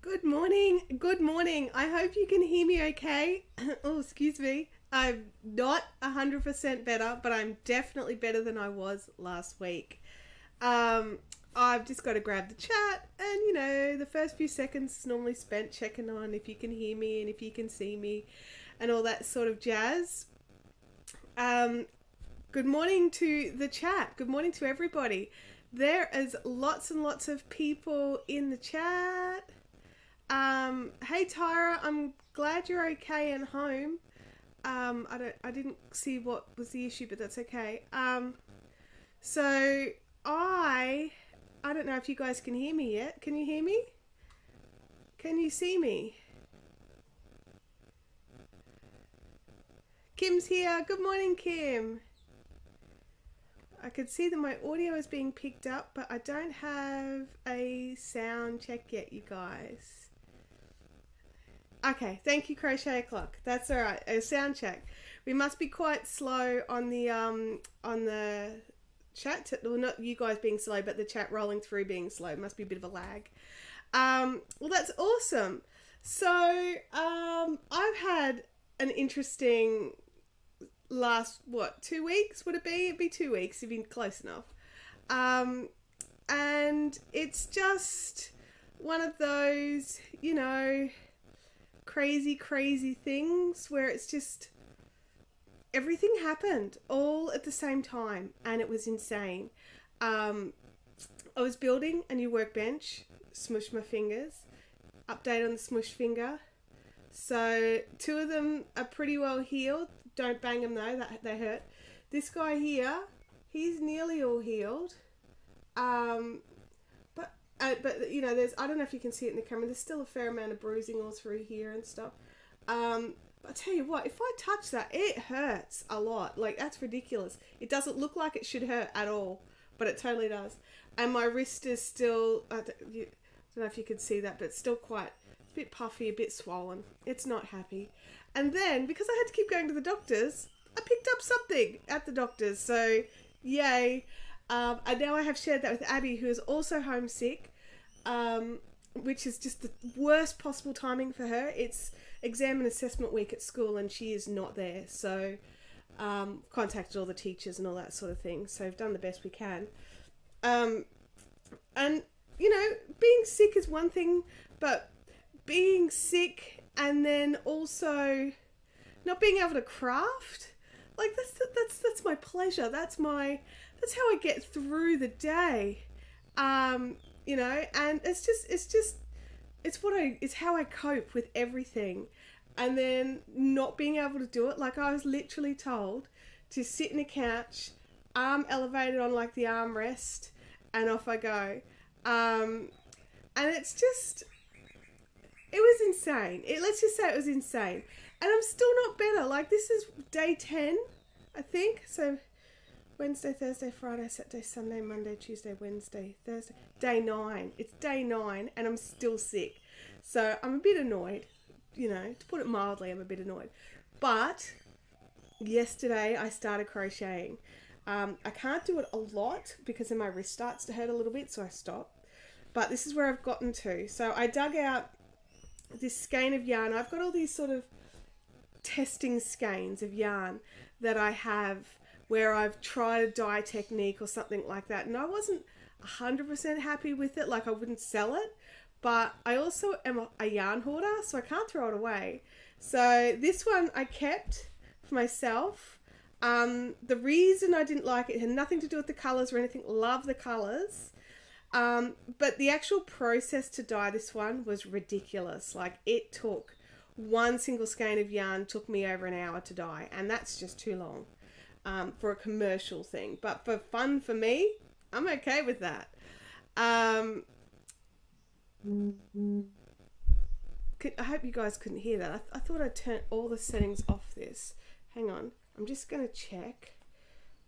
Good morning. Good morning. I hope you can hear me okay. Oh, excuse me. I'm not 100% better, but I'm definitely better than I was last week. I've just got to grab the chat and, the first few seconds is normally spent checking on if you can hear me and if you can see me and all that sort of jazz. Good morning to the chat. Good morning to everybody. There is lots and lots of people in the chat. Hey Tyra, I'm glad you're okay and home. I didn't see what was the issue, but that's okay. So I don't know if you guys can hear me yet. Can you hear me? Can you see me? Kim's here. Good morning, Kim. I can see that my audio is being picked up, but I don't have a sound check yet, you guys. Okay, thank you, Crochet Clock. That's all right. A sound check. We must be quite slow on the chat. Well, not you guys being slow, but the chat rolling through being slow. It must be a bit of a lag. Well, that's awesome. So I've had an interesting last 2 weeks. Would it be? It'd be 2 weeks. It'd be close enough. And it's just one of those, crazy things where it's just everything happened all at the same time and it was insane. I was building a new workbench, smushed my fingers, update on the smushed finger. So 2 of them are pretty well healed. Don't bang them though, they hurt. This guy here, he's nearly all healed. But there's, I don't know if you can see it in the camera, there's still a fair amount of bruising all through here and stuff. But I tell you what, if I touch that, it hurts a lot. Like, that's ridiculous. It doesn't look like it should hurt at all, but it totally does. And my wrist is still, I don't know if you can see that, but it's still quite a bit puffy, a bit swollen. It's not happy. And then, because I had to keep going to the doctors, I picked up something at the doctor's. So, yay. And now I have shared that with Abby, who is also homesick, which is just the worst possible timing for her. It's exam and assessment week at school and she is not there. So contacted all the teachers and all that sort of thing. So we've done the best we can. And, being sick is one thing, but being sick and then also not being able to craft, like that's my pleasure. That's how I get through the day, and it's how I cope with everything. And then not being able to do it, like I was literally told to sit in a couch, arm elevated on like the armrest, and off I go. And it's just, it was insane. Let's just say it was insane. And I'm still not better. Like, this is day 10, I think. So Wednesday, Thursday, Friday, Saturday, Sunday, Monday, Tuesday, Wednesday, Thursday. Day 9. It's day 9 and I'm still sick. So I'm a bit annoyed. To put it mildly, I'm a bit annoyed. But yesterday I started crocheting. I can't do it a lot because then my wrist starts to hurt a little bit, so I stop. But this is where I've gotten to. So I dug out this skein of yarn. I've got all these sort of testing skeins of yarn that I have where I've tried a dye technique or something like that, and I wasn't 100% happy with it. Like, I wouldn't sell it, but I also am a yarn hoarder, so I can't throw it away. So this one I kept for myself. The reason I didn't like it had nothing to do with the colours or anything. Love the colours. But the actual process to dye this one was ridiculous. Like, it took one single skein of yarn, took me over an hour to dye, and that's just too long. For a commercial thing, but for fun for me, I'm okay with that. I hope you guys couldn't hear that. I thought I'd turn all the settings off this. Hang on, I'm just gonna check.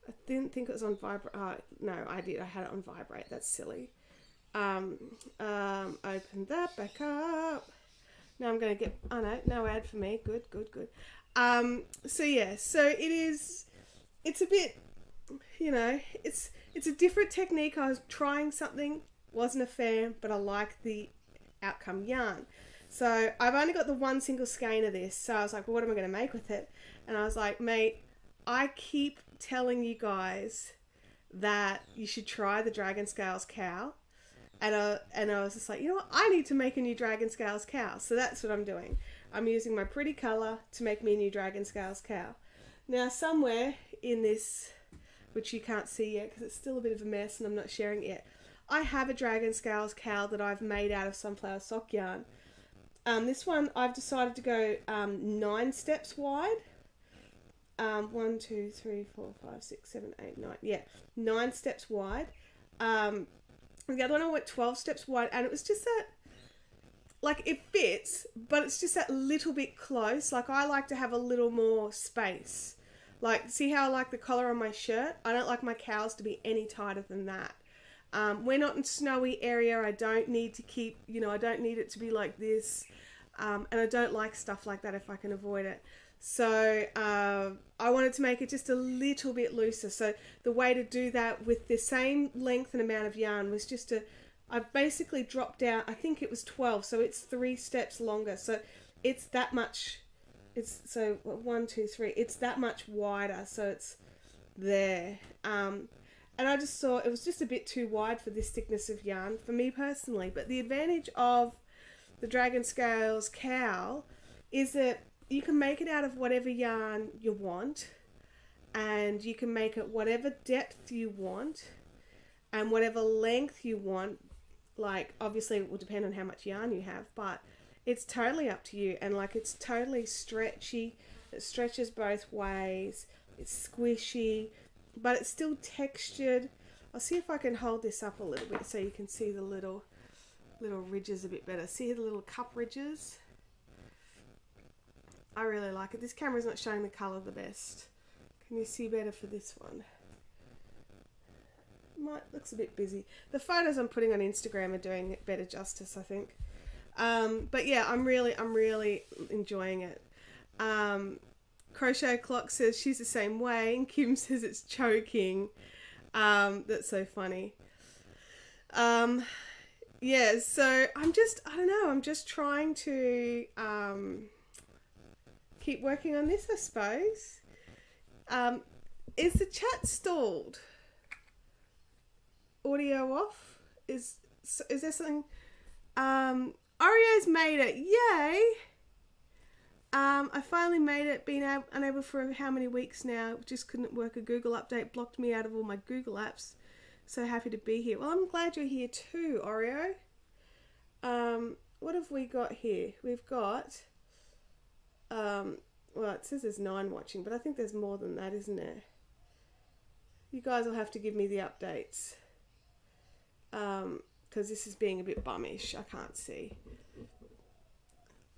I didn't think it was on vibrate. No, I did. I had it on vibrate. That's silly. Open that back up. Now I'm gonna get. Oh no ad for me. Good. So yeah, so it is. It's a bit, it's a different technique. I was trying something, wasn't a fan, but I like the outcome yarn. So I've only got the one single skein of this, so I was like, well, what am I going to make with it? And I was like, mate, I keep telling you guys that you should try the Dragon Scales Cowl. And I was just like, you know what? I need to make a new Dragon Scales Cowl. So that's what I'm doing. I'm using my pretty colour to make me a new Dragon Scales Cowl. Now, somewhere in this, which you can't see yet because it's still a bit of a mess and I'm not sharing it yet, I have a Dragon Scales Cowl that I've made out of sunflower sock yarn. This one, I've decided to go 9 steps wide. 1, 2, 3, 4, 5, 6, 7, 8, 9. Yeah, 9 steps wide. The other one I went 12 steps wide, and it was just that, like, it fits, but it's just that little bit close. Like, I like to have a little more space. Like, see how I like the collar on my shirt? I don't like my cowls to be any tighter than that. We're not in snowy area. I don't need to keep, you know, I don't need it to be like this. And I don't like stuff like that if I can avoid it. So I wanted to make it just a little bit looser. So the way to do that with the same length and amount of yarn was just to, I basically dropped out, I think it was 12, so it's 3 steps longer. So it's that much, it's, so 1, 2, 3, it's that much wider, so it's there. And I just saw it was just a bit too wide for this thickness of yarn for me personally. But the advantage of the Dragon Scales Cowl is that you can make it out of whatever yarn you want, and you can make it whatever depth you want and whatever length you want. Like, obviously it will depend on how much yarn you have, but it's totally up to you. And like, it's totally stretchy. It stretches both ways. It's squishy, but it's still textured. I'll see if I can hold this up a little bit so you can see the little ridges a bit better. See the little cup ridges? I really like it. This camera's not showing the colour the best. Can you see better for this one? Looks a bit busy. The photos I'm putting on Instagram are doing it better justice, I think. But yeah, I'm really enjoying it. Crochet Clock says she's the same way, and Kim says it's choking. That's so funny. Yeah, so I don't know, I'm just trying to keep working on this, I suppose. Is the chat stalled? Audio off? Is there something? Oreo's made it, yay! I finally made it, been unable for how many weeks now, just couldn't work a Google update, blocked me out of all my Google apps. So happy to be here. Well, I'm glad you're here too, Oreo. What have we got here? We've got, well, it says there's 9 watching, but I think there's more than that, isn't there? You guys will have to give me the updates. Because this is being a bit bummish. I can't see.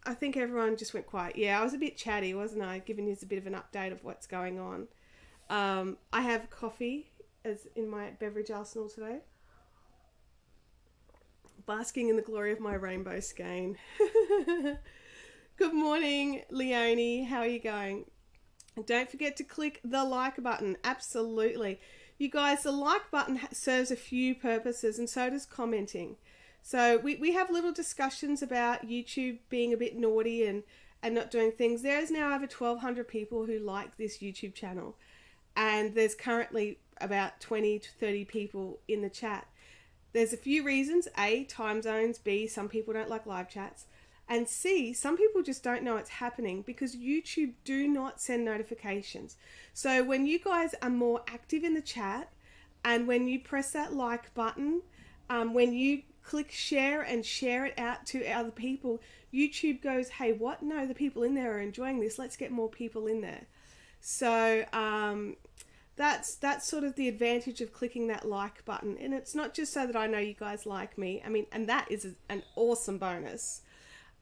I think everyone just went quiet. Yeah, I was a bit chatty, wasn't I? Giving you a bit of an update of what's going on. I have coffee as in my beverage arsenal today. Basking in the glory of my rainbow skein. Good morning, Leonie. How are you going? And don't forget to click the like button. Absolutely. You guys, the like button serves a few purposes, and so does commenting. So we have little discussions about YouTube being a bit naughty and not doing things. There is now over 1,200 people who like this YouTube channel. And there's currently about 20 to 30 people in the chat. There's a few reasons. A, time zones. B, some people don't like live chats. And C, some people just don't know it's happening because YouTube do not send notifications. So when you guys are more active in the chat and when you press that like button, when you click share and share it out to other people, YouTube goes, hey, what? No, the people in there are enjoying this. Let's get more people in there. So that's sort of the advantage of clicking that like button. And it's not just so that I know you guys like me. I mean, and that is an awesome bonus.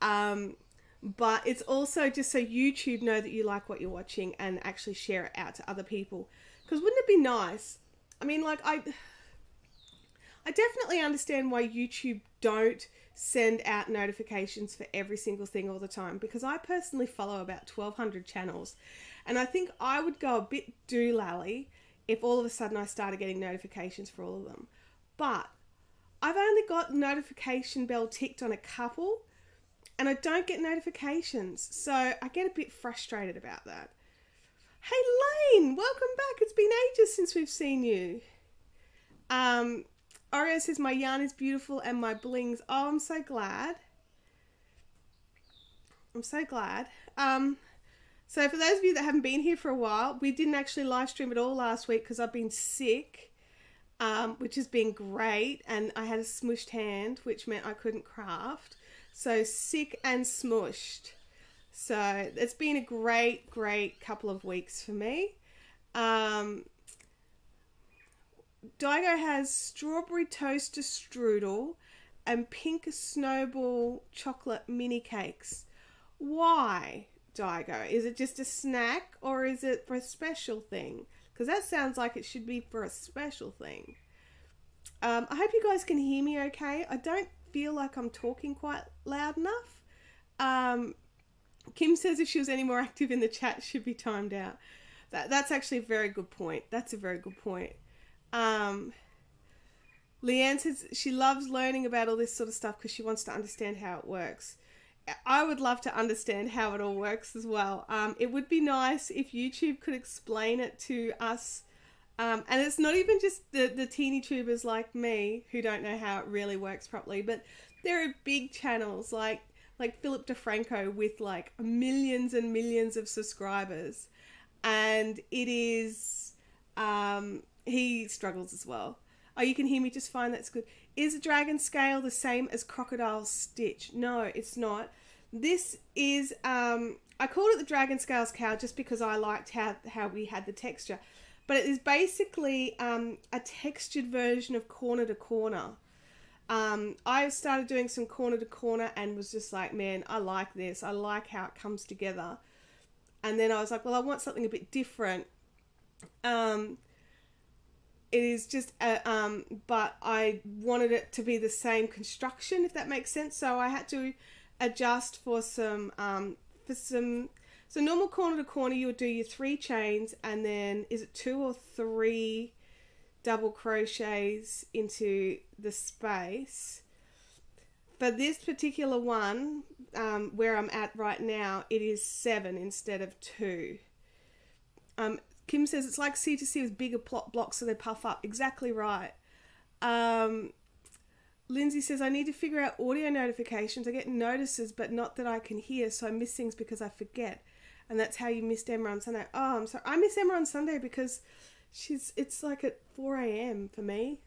But it's also just so YouTube know that you like what you're watching and actually share it out to other people. Because wouldn't it be nice? I mean, like, I definitely understand why YouTube don't send out notifications for every single thing all the time, because I personally follow about 1,200 channels, and I think I would go a bit doolally if all of a sudden I started getting notifications for all of them. But I've only got notification bell ticked on a couple, and I don't get notifications, so I get a bit frustrated about that. Hey Lane, welcome back. It's been ages since we've seen you. Oreo says my yarn is beautiful and my blings. Oh, I'm so glad. I'm so glad. So for those of you that haven't been here for a while, we didn't actually live stream at all last week because I've been sick, which has been great, and I had a smushed hand, which meant I couldn't craft. So sick and smushed. So it's been a great couple of weeks for me. Daigo has strawberry toaster strudel and pink snowball chocolate mini cakes. Why, Daigo? Is it just a snack or is it for a special thing? Because that sounds like it should be for a special thing. I hope you guys can hear me okay. I don't feel like I'm talking quite loud enough. Kim says if she was any more active in the chat, she'd be timed out. That's actually a very good point. That's a very good point. Leanne says she loves learning about all this sort of stuff because she wants to understand how it works. I would love to understand how it all works as well. It would be nice if YouTube could explain it to us. And it's not even just the teeny tubers like me who don't know how it really works properly, but there are big channels like Philip DeFranco with like millions and millions of subscribers. And it is, he struggles as well. Oh, you can hear me just fine. That's good. Is a dragon scale the same as crocodile stitch? No, it's not. This is, I called it the Dragon Scales Cowl just because I liked how we had the texture. But it is basically a textured version of corner to corner. I started doing some corner to corner and was just like, man, I like this. I like how it comes together. And then I was like, well, I want something a bit different. It is just, but I wanted it to be the same construction, if that makes sense. So I had to adjust for some, so normal corner to corner, you would do your 3 chains and then, is it 2 or 3 double crochets into the space? For this particular one, where I'm at right now, it is 7 instead of 2. Kim says it's like C2C with bigger plot blocks so they puff up. Exactly right. Lindsay says, I need to figure out audio notifications. I get notices, but not that I can hear, so I miss things because I forget. And that's how you missed Emma on Sunday. Oh, I'm sorry. I miss Emma on Sunday because it's like at 4 a.m. for me.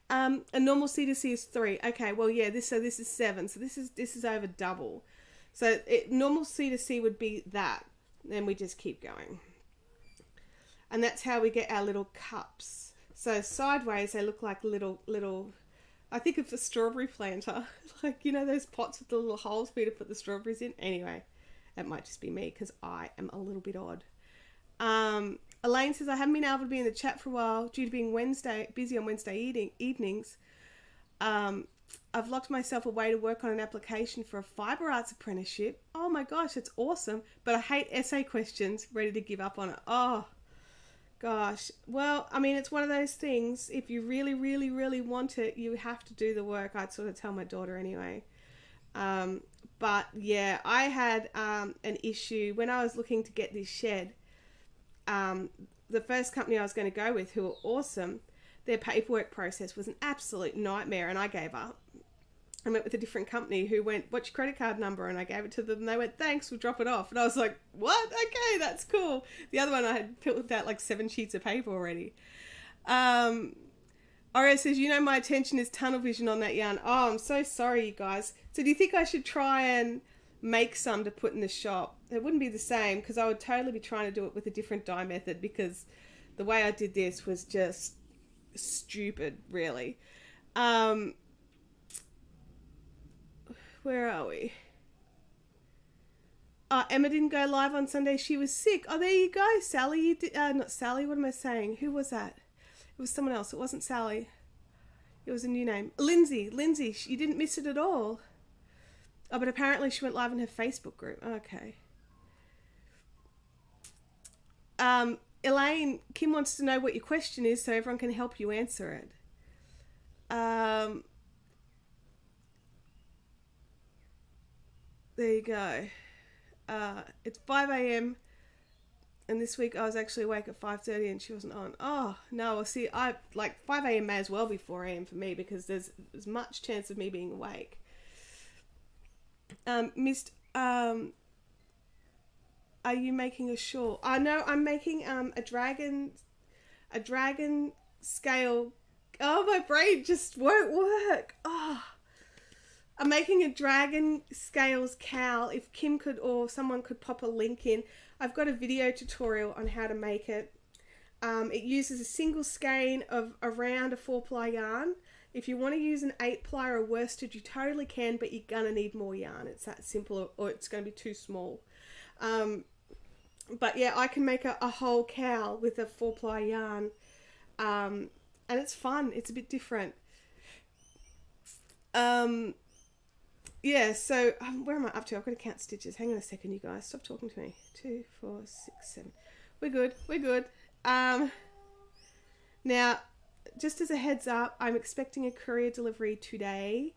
A normal C2C is 3. Okay, well, yeah, this is 7. So this is over double. So normal C2C would be that. Then we just keep going. And that's how we get our little cups. So sideways, they look like little, I think of the strawberry planter. Like, you know, those pots with the little holes for you to put the strawberries in. Anyway, that might just be me because I am a little bit odd. Elaine says, I haven't been able to be in the chat for a while due to being busy on Wednesday evenings. I've locked myself away to work on an application for a fibre arts apprenticeship. Oh my gosh, it's awesome. But I hate essay questions, ready to give up on it. Oh, gosh. Well, I mean, it's one of those things. If you really, really, really want it, you have to do the work. I'd sort of tell my daughter anyway. But yeah, I had an issue when I was looking to get this shed. The first company I was going to go with, who were awesome, their paperwork process was an absolute nightmare, and I gave up. I went with a different company who went, what's your credit card number? And I gave it to them, and they went, thanks, we'll drop it off. And I was like, what? Okay, that's cool. The other one, I had filled out like 7 sheets of paper already. Oreo says, you know, my attention is tunnel vision on that yarn. Oh, I'm so sorry, you guys. So do you think I should try and make some to put in the shop? It wouldn't be the same because I would totally be trying to do it with a different dye method because the way I did this was just stupid, really. Where are we? Emma didn't go live on Sunday. She was sick. Oh, there you go. Sally, you did, not Sally. What am I saying? Who was that? It was someone else. It wasn't Sally. It was a new name. Lindsay. Lindsay, you didn't miss it at all. Oh, but apparently she went live in her Facebook group. Okay. Elaine, Kim wants to know what your question is so everyone can help you answer it. There you go. It's 5 a.m. and this week I was actually awake at 5:30 and she wasn't on. Oh, no, well, see, I like 5 a.m. may as well be 4 a.m. for me because there's much chance of me being awake. Missed, are you making a shawl? I know I'm making a dragon scale. Oh, my brain just won't work. Oh. I'm making a Dragon Scales Cowl. If Kim could or someone could pop a link in. I've got a video tutorial on how to make it. It uses a single skein of around a 4-ply yarn. If you want to use an 8-ply or a worsted, you totally can, but you're going to need more yarn. It's that simple, or it's going to be too small. But yeah, I can make a whole cowl with a 4-ply yarn. And it's fun. It's a bit different. Yeah, so where am I up to? I've got to count stitches. Hang on a second, you guys. Stop talking to me. 2, 4, 6, 7. We're good. We're good. Now, just as a heads up, I'm expecting a courier delivery today.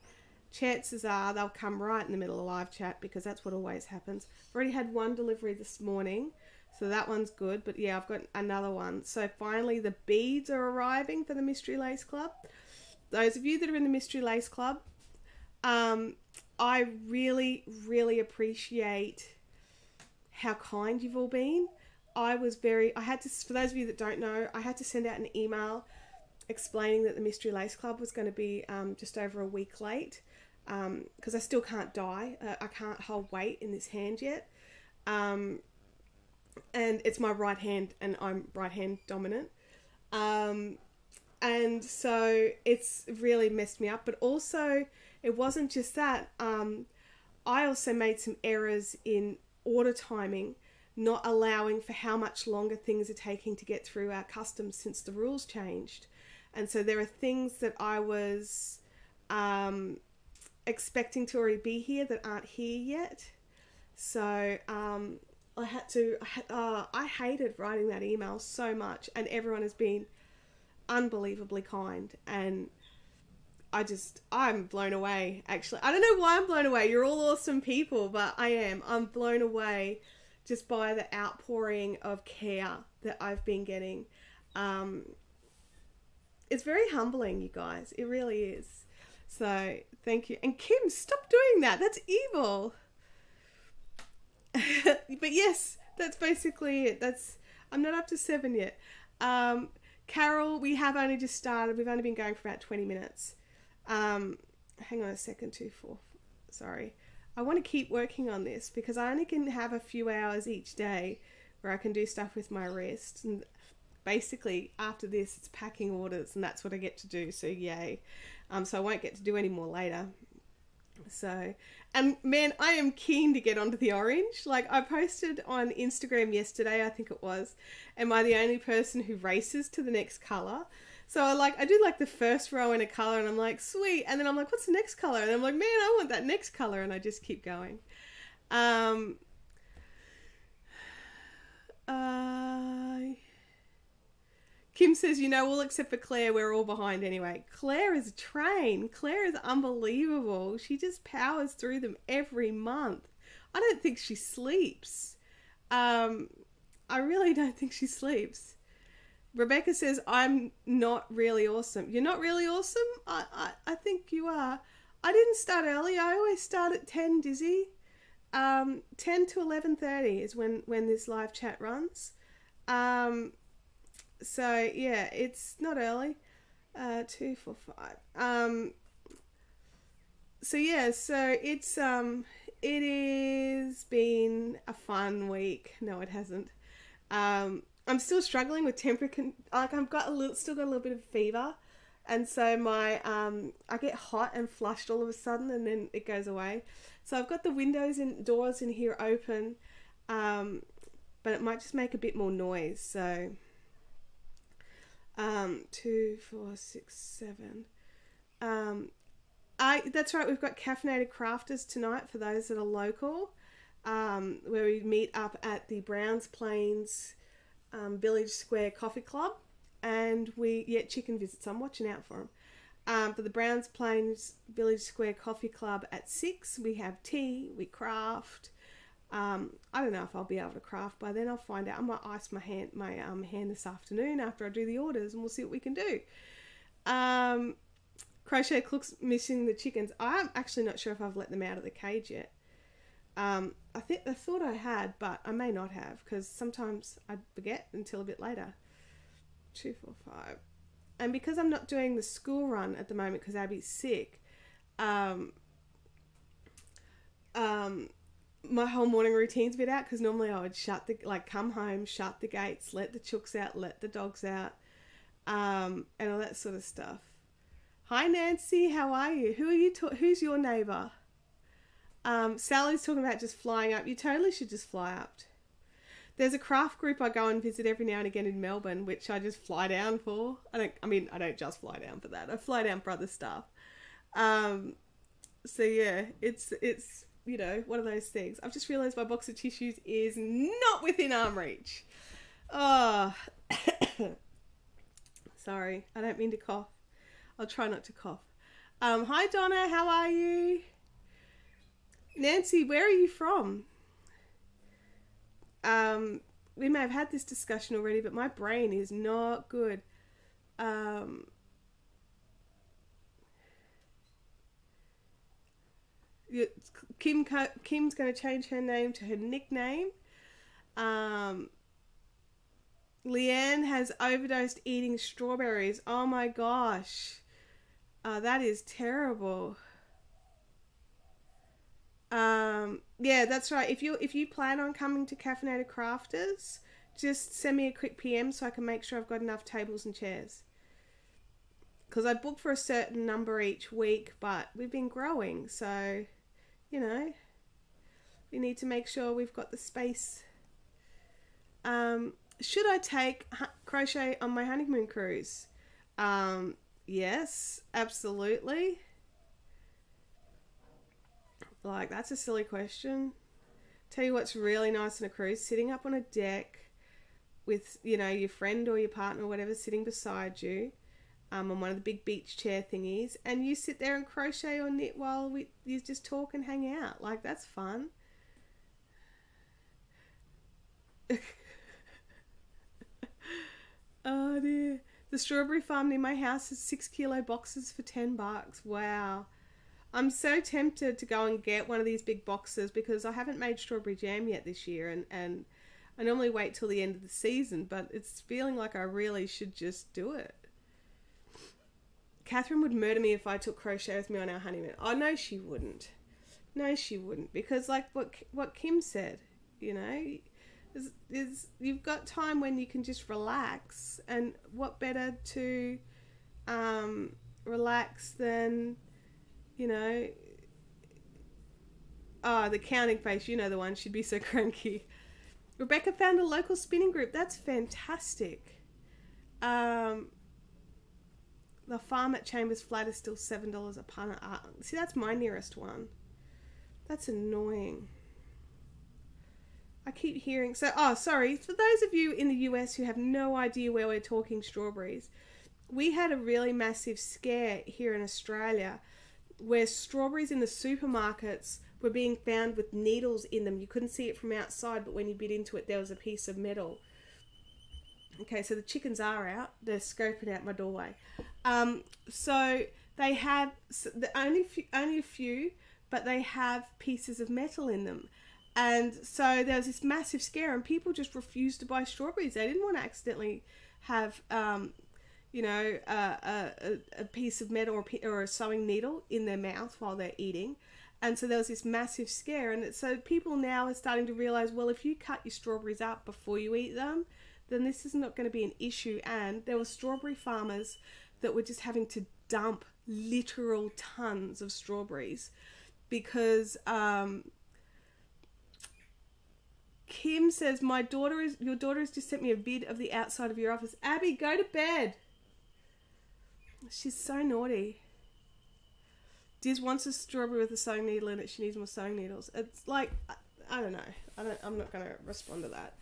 Chances are they'll come right in the middle of live chat because that's what always happens. I've already had one delivery this morning, so that one's good. But yeah, I've got another one. So finally, the beads are arriving for the Mystery Lace Club. Those of you that are in the Mystery Lace Club, I really, really appreciate how kind you've all been. I had to, for those of you that don't know, I had to send out an email explaining that the Mystery Lace Club was going to be just over a week late because I still can't dye. I can't hold weight in this hand yet. And it's my right hand and I'm right hand dominant. And so it's really messed me up, but also it wasn't just that. I also made some errors in order timing, not allowing for how much longer things are taking to get through our customs since the rules changed. And so there are things that I was expecting to already be here that aren't here yet. So I hated writing that email so much, and everyone has been unbelievably kind, and I'm blown away, actually. I don't know why I'm blown away. You're all awesome people, but I'm blown away just by the outpouring of care that I've been getting. It's very humbling, you guys. It really is. So thank you. And Kim, stop doing that. That's evil. But yes, that's basically it. I'm not up to 7 yet. Carol, we have only just started. We've only been going for about 20 minutes. Hang on a second, 2, 4. Sorry. I want to keep working on this because I only can have a few hours each day where I can do stuff with my wrist. And basically, after this, it's packing orders, and that's what I get to do. So yay. So I won't get to do any more later. So, and man, I am keen to get onto the orange. Like, I posted on Instagram yesterday, I think it was, am I the only person who races to the next color? So I do like the first row in a color, and I'm like, sweet. And then I'm like, what's the next color? And I'm like, man, I want that next color. And I just keep going. Kim says, all except for Claire, we're all behind anyway. Claire is a train. Claire is unbelievable. She just powers through them every month. I don't think she sleeps. I really don't think she sleeps. Rebecca says, I'm not really awesome. You're not really awesome? I think you are. I didn't start early. I always start at 10, Dizzy. 10 to 11:30 is when this live chat runs. So yeah, it's not early. 2, 4, 5. So yeah, so it's it has been a fun week. No, it hasn't. I'm still struggling with temperature. Like, I've got still got a little bit of fever, and so my I get hot and flushed all of a sudden, and then it goes away. So I've got the windows and doors in here open, but it might just make a bit more noise. So 2, 4, 6, 7. That's right. We've got Caffeinated Crafters tonight for those that are local, where we meet up at the Browns Plains Village Square Coffee Club, and we chicken visits. I'm watching out for them. For the Browns Plains Village Square Coffee Club at 6, we have tea, we craft. I don't know if I'll be able to craft by then. I'll find out. I might ice my hand this afternoon after I do the orders, and we'll see what we can do. Crochet Cook's missing the chickens. I'm actually not sure if I've let them out of the cage yet. I thought I had, but I may not have, because sometimes I forget until a bit later. 2, 4, 5. And because I'm not doing the school run at the moment because Abby's sick, my whole morning routine's a bit out, because normally I would come home, shut the gates, let the chooks out, let the dogs out, and all that sort of stuff. Hi Nancy, how are you? Who's your neighbour? Sally's talking about just flying up. You totally should just fly up. There's a craft group I go and visit every now and again in Melbourne, which I just fly down for. I don't just fly down for that. I fly down for other stuff. So yeah, it's one of those things. I've just realised my box of tissues is not within arm reach. Oh, sorry. I don't mean to cough. I'll try not to cough. Hi Donna, how are you? Nancy, where are you from? We may have had this discussion already, but my brain is not good. Kim's going to change her name to her nickname. Leanne has overdosed eating strawberries. Oh my gosh. That is terrible. Yeah, that's right. If you plan on coming to Caffeinated Crafters, just send me a quick PM so I can make sure I've got enough tables and chairs. Because I book for a certain number each week, but we've been growing, so, we need to make sure we've got the space. Should I take crochet on my honeymoon cruise? Yes, absolutely. Like, that's a silly question. Tell you what's really nice on a cruise, sitting up on a deck with, your friend or your partner or whatever sitting beside you, on one of the big beach chair thingies, and you sit there and crochet or knit while you just talk and hang out. Like, that's fun. Oh dear. The strawberry farm near my house has 6-kilo boxes for $10. Wow. I'm so tempted to go and get one of these big boxes because I haven't made strawberry jam yet this year, and I normally wait till the end of the season, but it's feeling like I really should just do it. Catherine would murder me if I took crochet with me on our honeymoon. Oh, no, she wouldn't. No, she wouldn't. Because like what Kim said, is you've got time when you can just relax, and what better to relax than, the counting face, the one, she'd be so cranky. Rebecca found a local spinning group. That's fantastic. The farm at Chambers Flat is still $7 a punnet. See, that's my nearest one. That's annoying. I keep hearing... sorry. For those of you in the US who have no idea where we're talking strawberries, we had a really massive scare here in Australia where strawberries in the supermarkets were being found with needles in them. You couldn't see it from outside, but when you bit into it, there was a piece of metal. Okay, so the chickens are out. They're scoping out my doorway. So they have only a few, but they have pieces of metal in them. And so there was this massive scare, and people just refused to buy strawberries. They didn't want to accidentally have, a piece of metal or a sewing needle in their mouth while they're eating. And so there was this massive scare. And so people now are starting to realize, well, if you cut your strawberries up before you eat them, then this is not going to be an issue. And there were strawberry farmers that were just having to dump literal tons of strawberries because Kim says, your daughter has just sent me a vid of the outside of your office. Abby, go to bed. She's so naughty. Diz wants a strawberry with a sewing needle in it. She needs more sewing needles. It's like, I don't know. I'm not going to respond to that.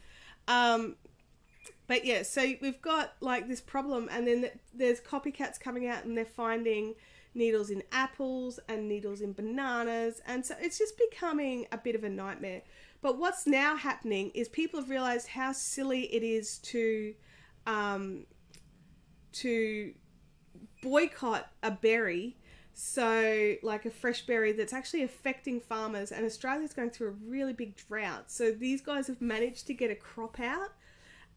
But yeah, so we've got like this problem, and then there's copycats coming out, and they're finding needles in apples and needles in bananas, and so it's just becoming a bit of a nightmare. But what's now happening is people have realized how silly it is to boycott a berry, so like a fresh berry that's actually affecting farmers, and Australia's going through a really big drought. So these guys have managed to get a crop out,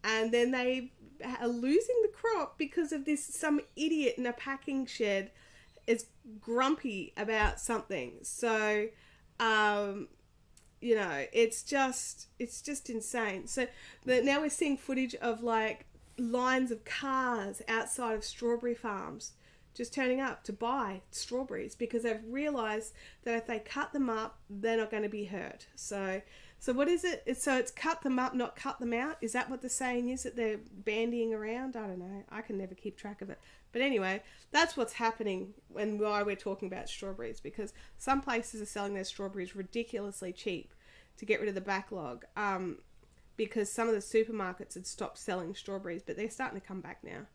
and then they are losing the crop because of this. Some idiot in a packing shed is grumpy about something. So, you know, it's just insane. So now we're seeing footage of like lines of cars outside of strawberry farms just turning up to buy strawberries because they've realized that if they cut them up, they're not going to be hurt. So what is it? It's cut them up, not cut them out. Is that what the saying is, that they're bandying around? I don't know. I can never keep track of it. But anyway, that's what's happening and why we're talking about strawberries, because some places are selling their strawberries ridiculously cheap to get rid of the backlog, because some of the supermarkets had stopped selling strawberries, but they're starting to come back now.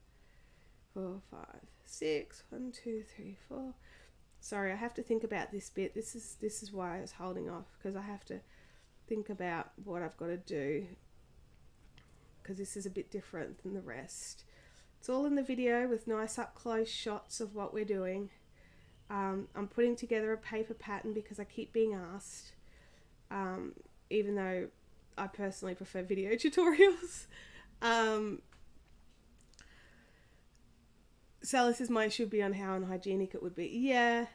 4, 5, 6, 1, 2, 3, 4. Sorry, I have to think about this bit. This is why I was holding off, because I have to think about what I've got to do, because this is a bit different than the rest. It's all in the video with nice up close shots of what we're doing. I'm putting together a paper pattern because I keep being asked, even though I personally prefer video tutorials. Sally says mine should be on how unhygienic it would be. Yeah,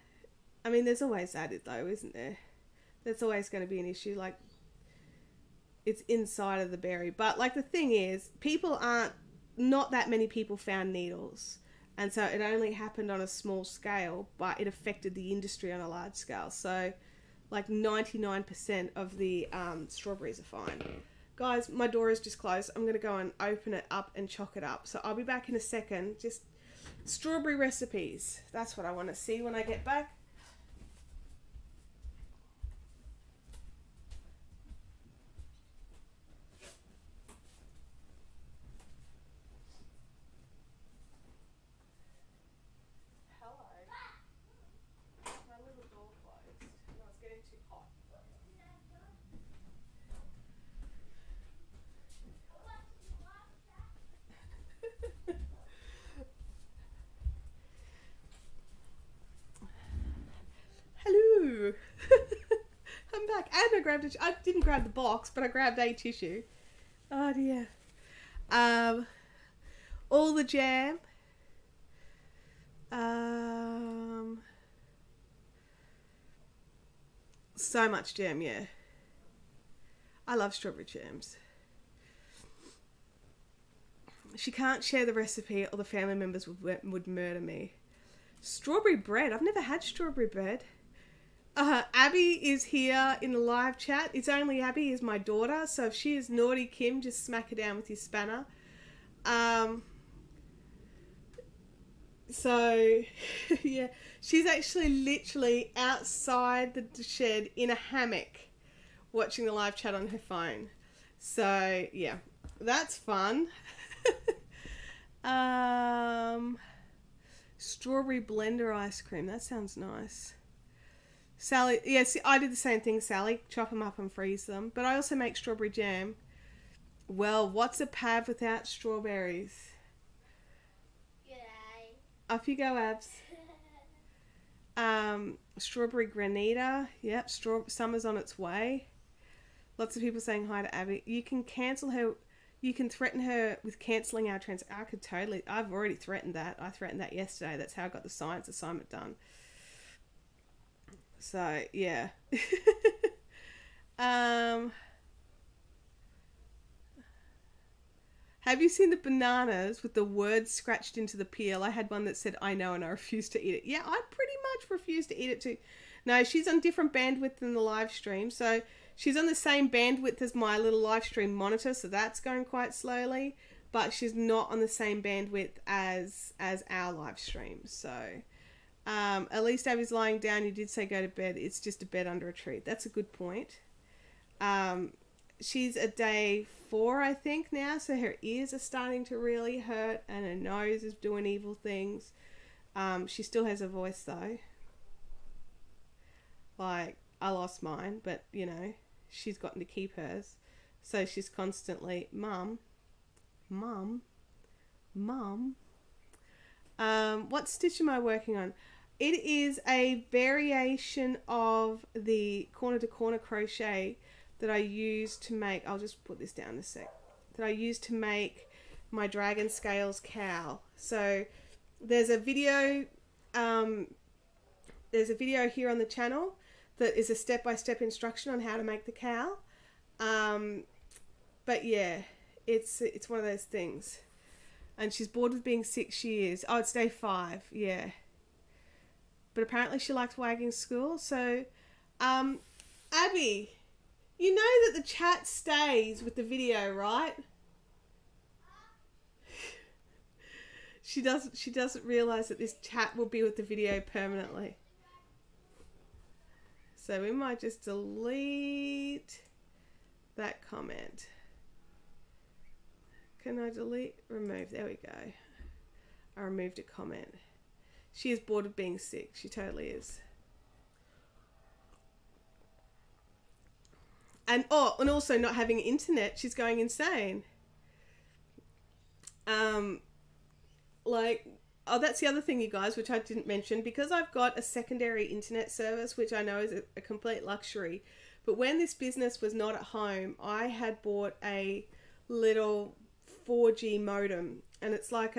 I mean, there's always that though, isn't there? That's always going to be an issue. Like, it's inside of the berry. But like the thing is, not that many people found needles, and so it only happened on a small scale, but it affected the industry on a large scale. So like 99% of the strawberries are fine. Guys, my door is just closed. I'm going to go and open it up and chock it up. So I'll be back in a second. Just strawberry recipes. That's what I want to see when I get back. I'm back, and I didn't grab the box, but I grabbed a tissue. Oh dear. All the jam. So much jam, yeah. I love strawberry jams. She can't share the recipe or the family members would murder me. Strawberry bread. I've never had strawberry bread. Abby is here in the live chat. It's only Abby is my daughter, so if she is naughty, Kim, just smack her down with your spanner. So, yeah, she's actually literally outside the shed in a hammock watching the live chat on her phone. So, yeah, that's fun. Strawberry blender ice cream. That sounds nice. Sally, yes, I did the same thing, Sally. Chop them up and freeze them. But I also make strawberry jam. Well, what's a pav without strawberries? G'day. Off you go, Abs. Strawberry granita. Yep, summer's on its way. Lots of people saying hi to Abby. You can cancel her. You can threaten her with cancelling our trans. I could totally. I've already threatened that. I threatened that yesterday. That's how I got the science assignment done. So, yeah. Have you seen the bananas with the words scratched into the peel? I had one that said, I know, and I refuse to eat it. Yeah, I pretty much refuse to eat it too. No, she's on different bandwidth than the live stream. So she's on the same bandwidth as my little live stream monitor. So that's going quite slowly. But she's not on the same bandwidth as our live stream. So... at least Abby's lying down. You did say go to bed. It's just a bed under a tree. That's a good point. she's a day 4, I think, now, so her ears are starting to really hurt and her nose is doing evil things. She still has a voice though. Like, I lost mine, but you know, she's gotten to keep hers. So she's constantly, Mum, Mum, Mum. What stitch am I working on? It is a variation of the corner to corner crochet that I use to make, I'll just put this down a sec, that I use to make my Dragon Scales Cowl. So there's a video here on the channel that is a step-by-step instruction on how to make the cowl. But yeah, it's one of those things. And she's bored with being sick, she is. Oh, it's day 5, yeah. But apparently she likes wagging school. So, Abby, you know that the chat stays with the video, right? She doesn't realise that this chat will be with the video permanently. So we might just delete that comment. Can I delete? Remove. There we go. I removed a comment. She is bored of being sick. She totally is. And also not having internet. She's going insane. That's the other thing, you guys, which I didn't mention. Because I've got a secondary internet service, which I know is a complete luxury. But when this business was not at home, I had bought a little 4G modem, and it's like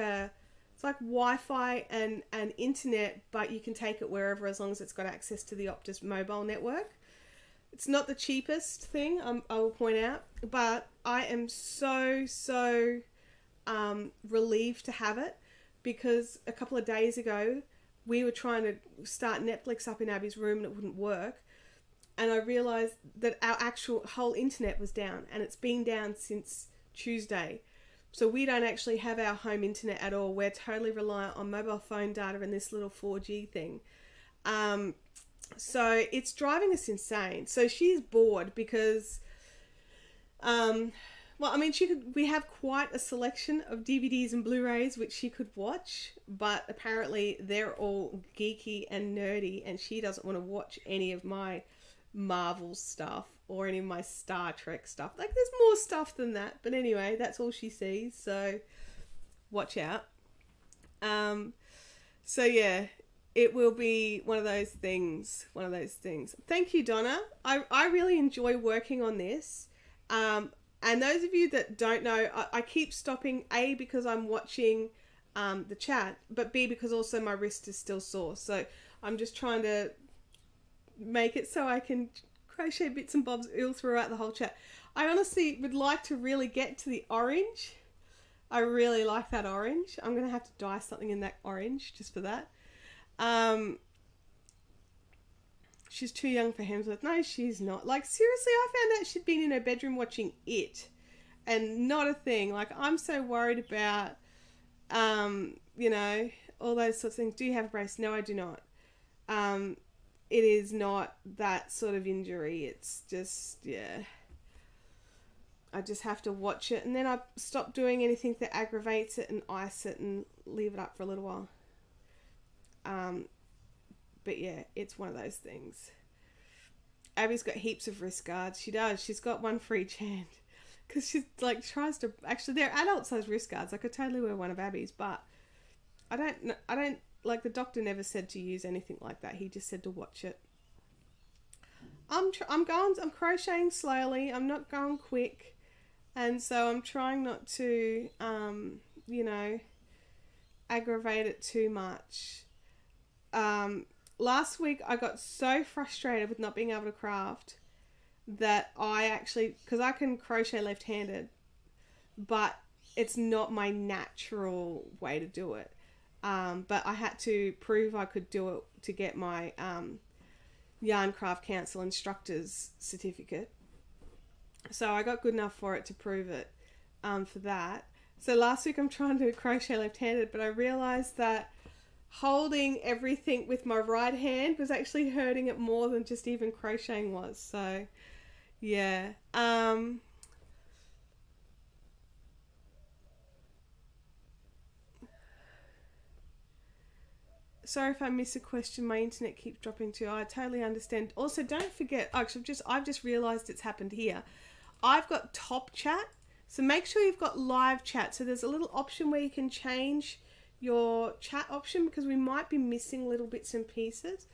Wi-Fi and internet, but you can take it wherever as long as it's got access to the Optus mobile network. It's not the cheapest thing, I will point out, but I am so relieved to have it, because a couple of days ago we were trying to start Netflix up in Abby's room and it wouldn't work, and I realised that our actual whole internet was down, and it's been down since Tuesday. So we don't actually have our home internet at all. We're totally reliant on mobile phone data and this little 4G thing. So it's driving us insane. So she's bored because, well, I mean, we have quite a selection of DVDs and Blu-rays which she could watch, but apparently they're all geeky and nerdy, and she doesn't want to watch any of my Marvel stuff or any of my Star Trek stuff. Like, there's more stuff than that, but anyway, that's all she sees, so watch out. So yeah, it will be one of those things. Thank you, Donna. I really enjoy working on this. And those of you that don't know, I keep stopping, A, because I'm watching the chat, but B, because also my wrist is still sore. So I'm just trying to make it so I can crochet bits and bobs all throughout the whole chat. I honestly would like to really get to the orange. I really like that orange. I'm going to have to dye something in that orange just for that. She's too young for Hemsworth. No, she's not. Like, seriously, I found out she'd been in her bedroom watching It, and not a thing. Like, I'm so worried about, you know, all those sorts of things. Do you have a brace? No, I do not. It is not that sort of injury. It's just, yeah. I just have to watch it, and then I stop doing anything that aggravates it and ice it and leave it up for a little while. But yeah, it's one of those things. Abby's got heaps of wrist guards. She does. She's got one for each hand. Because she like tries to... Actually, they're adult size wrist guards. I could totally wear one of Abby's, but I don't... Like, the doctor never said to use anything like that. He just said to watch it. I'm crocheting slowly. I'm not going quick. And so I'm trying not to, you know, aggravate it too much. Last week I got so frustrated with not being able to craft that I actually, because I can crochet left-handed, but it's not my natural way to do it. But I had to prove I could do it to get my Yarn Craft Council instructor's certificate. So I got good enough for it to prove it for that. So last week I'm trying to crochet left-handed, but I realised that holding everything with my right hand was actually hurting it more than just even crocheting was. So yeah, sorry if I miss a question. My internet keeps dropping too. I totally understand. Also, don't forget, actually, I've just realised it's happened here. I've got top chat, so make sure you've got live chat. So there's a little option where you can change your chat option, because we might be missing little bits and pieces.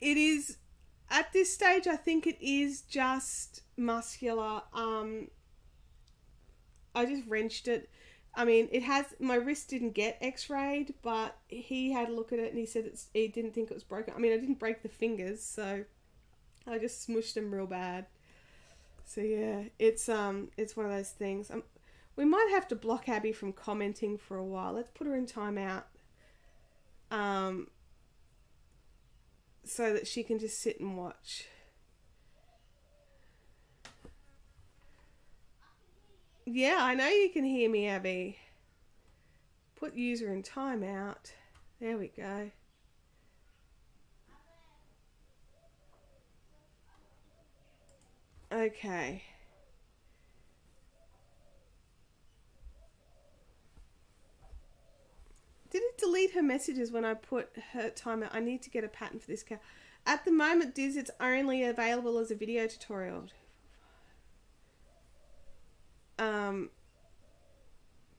It is, at this stage, I think it is just muscular. I just wrenched it. I mean, it has, my wrist didn't get x-rayed, but he had a look at it and he said he didn't think it was broken. I mean, I didn't break the fingers, so I just smushed them real bad. So yeah, it's one of those things. We might have to block Abby from commenting for a while. Let's put her in timeout, so that she can just sit and watch. Yeah, I know you can hear me, Abby. Put user in timeout. There we go. Okay. Did it delete her messages when I put her timeout? I need to get a pattern for this cow. At the moment, Diz, it's only available as a video tutorial.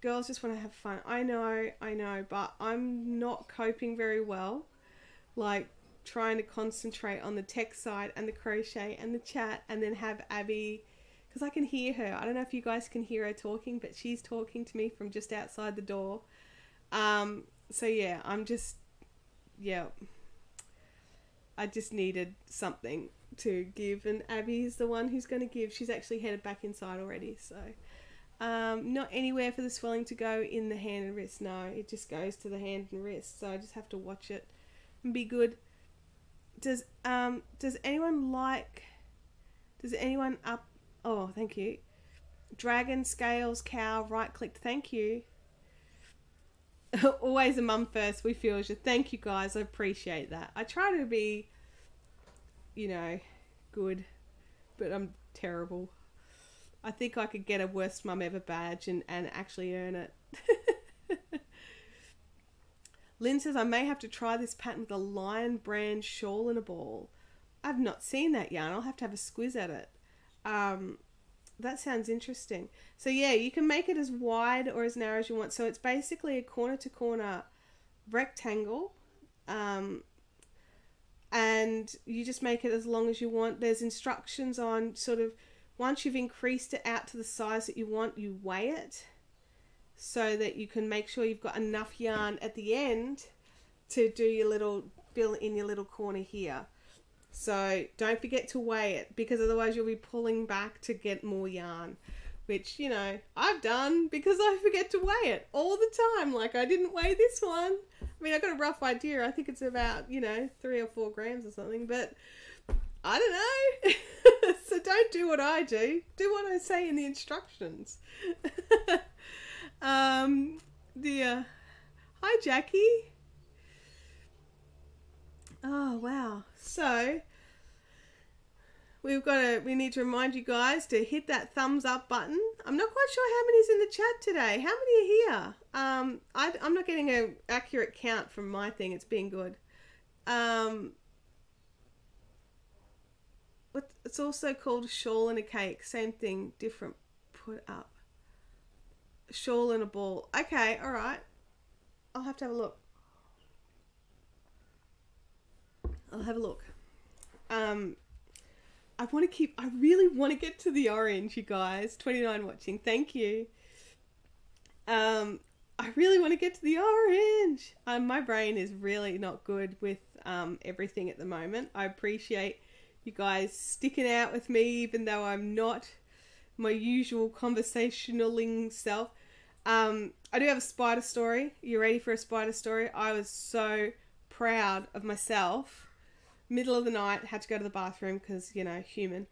Girls just want to have fun. I know, but I'm not coping very well. Like, trying to concentrate on the tech side and the crochet and the chat, and then have Abby, because I can hear her. I don't know if you guys can hear her talking, but she's talking to me from just outside the door. So yeah, I just needed something to give, and Abby's the one who's going to give. She's actually headed back inside already, so not anywhere for the swelling to go in the hand and wrist. No, it just goes to the hand and wrist, so I just have to watch it and be good. Does anyone up? Oh, thank you. Dragon Scales Cowl, right clicked. Thank you. Always a mum first. We feel you. Thank you guys. I appreciate that. I try to be, good, but I'm terrible. I think I could get a worst mum ever badge and actually earn it. Lynn says, I may have to try this pattern with a Lion brand shawl and a ball. I've not seen that yarn. I'll have to have a squiz at it. That sounds interesting. So yeah, you can make it as wide or as narrow as you want. So it's basically a corner to corner rectangle. And you just make it as long as you want. There's instructions on sort of, once you've increased it out to the size that you want, you weigh it, so that you can make sure you've got enough yarn at the end to do your little fill in your little corner here. So don't forget to weigh it, because otherwise you'll be pulling back to get more yarn, which, I've done because I forget to weigh it all the time. Like, I didn't weigh this one. I mean, I got a rough idea. I think it's about, 3 or 4 grams or something, but I don't know. So don't do what I do. Do what I say in the instructions. Hi, Jackie. Oh, wow. So we need to remind you guys to hit that thumbs up button. I'm not quite sure how many's in the chat today. How many are here? I'm not getting an accurate count from my thing. It's been good. It's also called a shawl and a cake. Same thing, different. Put up. A shawl and a ball. Okay, all right. I'll have to have a look. I'll have a look. I really want to get to the orange, you guys. 29 watching. Thank you. I really want to get to the orange. My brain is really not good with everything at the moment. I appreciate you guys sticking out with me, even though I'm not my usual conversationaling self. I do have a spider story. You ready for a spider story? I was so proud of myself. Middle of the night, had to go to the bathroom because, human.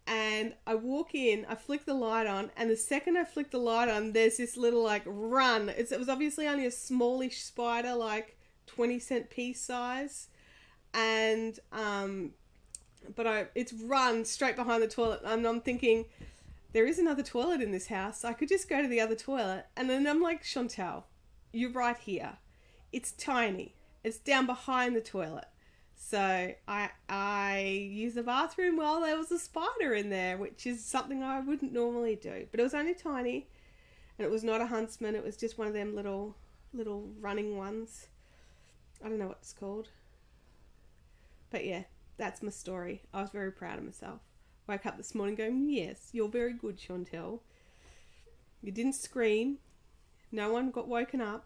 And I walk in, I flick the light on, and the second I flick the light on, there's this little, run. It was obviously only a smallish spider, 20-cent piece size. And, it's run straight behind the toilet. And I'm thinking, there is another toilet in this house. I could just go to the other toilet. And then I'm like, Chantal, you're right here. It's tiny. It's down behind the toilet. So I used the bathroom while there was a spider in there, which is something I wouldn't normally do. But it was only tiny, and it was not a huntsman. It was just one of them little running ones. I don't know what it's called. But yeah, that's my story. I was very proud of myself. Woke up this morning going, yes, you're very good, Chantel. You didn't scream. No one got woken up.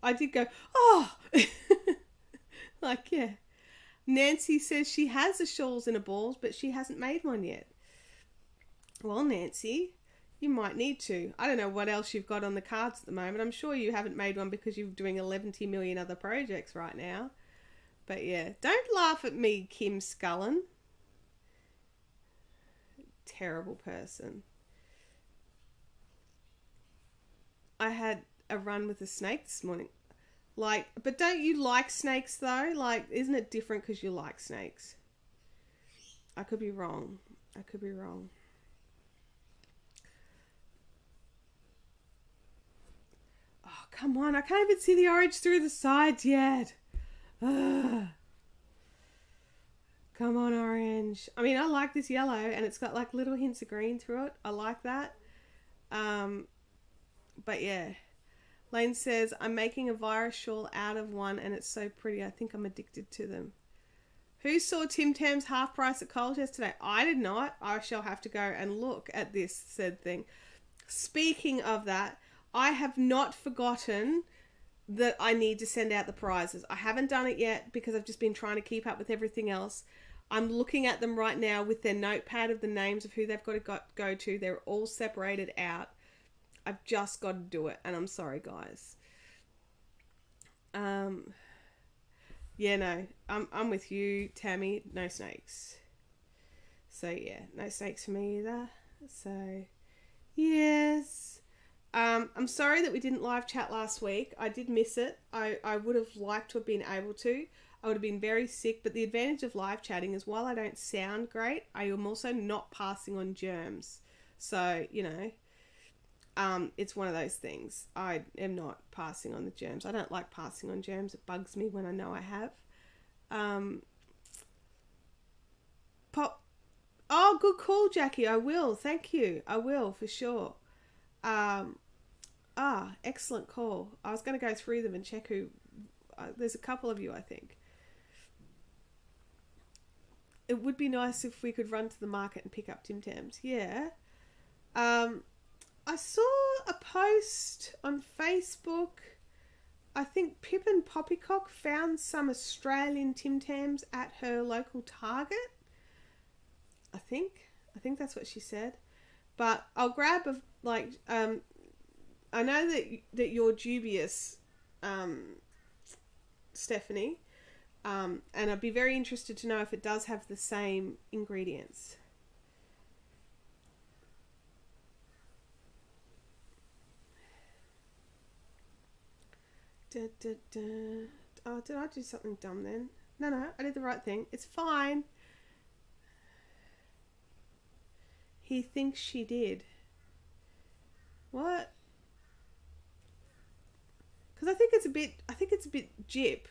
I did go, oh! Like, yeah. Nancy says she has the shawls in a balls, but she hasn't made one yet. Well, Nancy, you might need to. I don't know what else you've got on the cards at the moment. I'm sure you haven't made one because you're doing 11 million other projects right now. But yeah, don't laugh at me, Kim Scullen. Terrible person. I had a run with a snake this morning. Like, but don't you like snakes though? Like, isn't it different because you like snakes? I could be wrong. I could be wrong. Oh, come on. I can't even see the orange through the sides yet. Ugh. Come on, orange. I mean, I like this yellow and it's got like little hints of green through it. I like that. But yeah. Lane says, I'm making a virus shawl out of one and it's so pretty. I think I'm addicted to them. Who saw Tim Tam's half price at Coles yesterday? I did not. I shall have to go and look at this said thing. Speaking of that, I have not forgotten that I need to send out the prizes. I haven't done it yet because I've just been trying to keep up with everything else. I'm looking at them right now with their notepad of the names of who they've got to go to. They're all separated out. I've just got to do it, and I'm sorry, guys. Yeah, no, I'm with you, Tammy. No snakes. So yeah, no snakes for me either. So yes, I'm sorry that we didn't live chat last week. I did miss it. I would have liked to have been able to. I would have been very sick, but the advantage of live chatting is while I don't sound great, I am also not passing on germs. So you know. It's one of those things. I am not passing on the germs. I don't like passing on germs. It bugs me when I know I have. Oh, good call, Jackie. I will. Thank you. I will, for sure. Excellent call. I was going to go through them and check who... there's a couple of you, I think. It would be nice if we could run to the market and pick up Tim Tams. Yeah. I saw a post on Facebook. I think Pippin Poppycock found some Australian Tim Tams at her local Target. I think that's what she said. But I'll grab I know that you're dubious, Stephanie. And I'd be very interested to know if it does have the same ingredients. Oh, did I do something dumb then? No, I did the right thing. It's fine. He thinks she did. What? Because I think it's a bit jip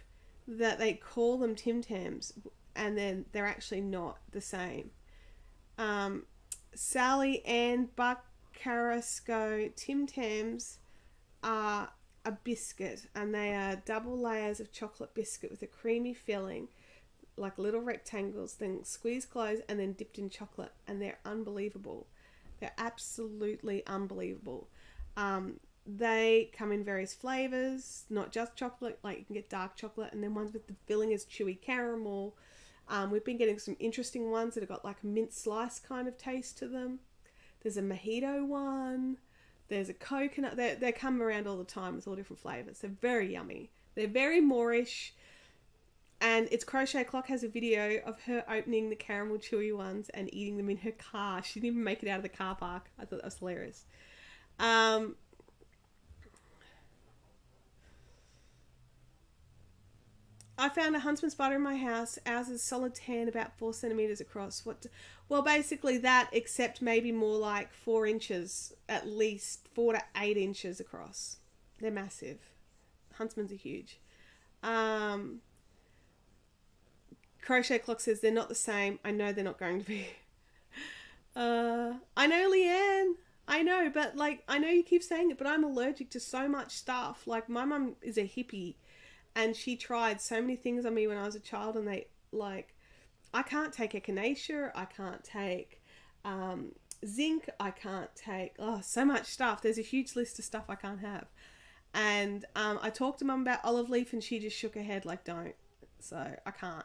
that they call them Tim Tams and then they're actually not the same. Sally Ann Buccarasco, Tim Tams are a biscuit, and they are double layers of chocolate biscuit with a creamy filling, like little rectangles, then squeezed closed and then dipped in chocolate, and they're unbelievable. They're absolutely unbelievable. They come in various flavors, not just chocolate, like you can get dark chocolate, and then ones with the filling is chewy caramel. We've been getting some interesting ones that have got like a mint slice kind of taste to them. There's a mojito one. There's a coconut. They come around all the time with all different flavors. They're very yummy. They're very Moorish. And it's Crochet Clock has a video of her opening the caramel chewy ones and eating them in her car. She didn't even make it out of the car park. I thought that was hilarious. I found a huntsman spider in my house. Ours is solid tan, about 4 centimeters across. Well, basically that, except maybe more like 4 inches, at least 4 to 8 inches across. They're massive. Huntsmans are huge. Crochet Clock says they're not the same. I know they're not going to be. I know, Leanne. I know, but like, I know you keep saying it, but I'm allergic to so much stuff. Like, my mum is a hippie, and she tried so many things on me when I was a child, and they, like, I can't take echinacea, I can't take zinc, I can't take, so much stuff. There's a huge list of stuff I can't have. And I talked to Mum about olive leaf, and she just shook her head like, don't. So I can't.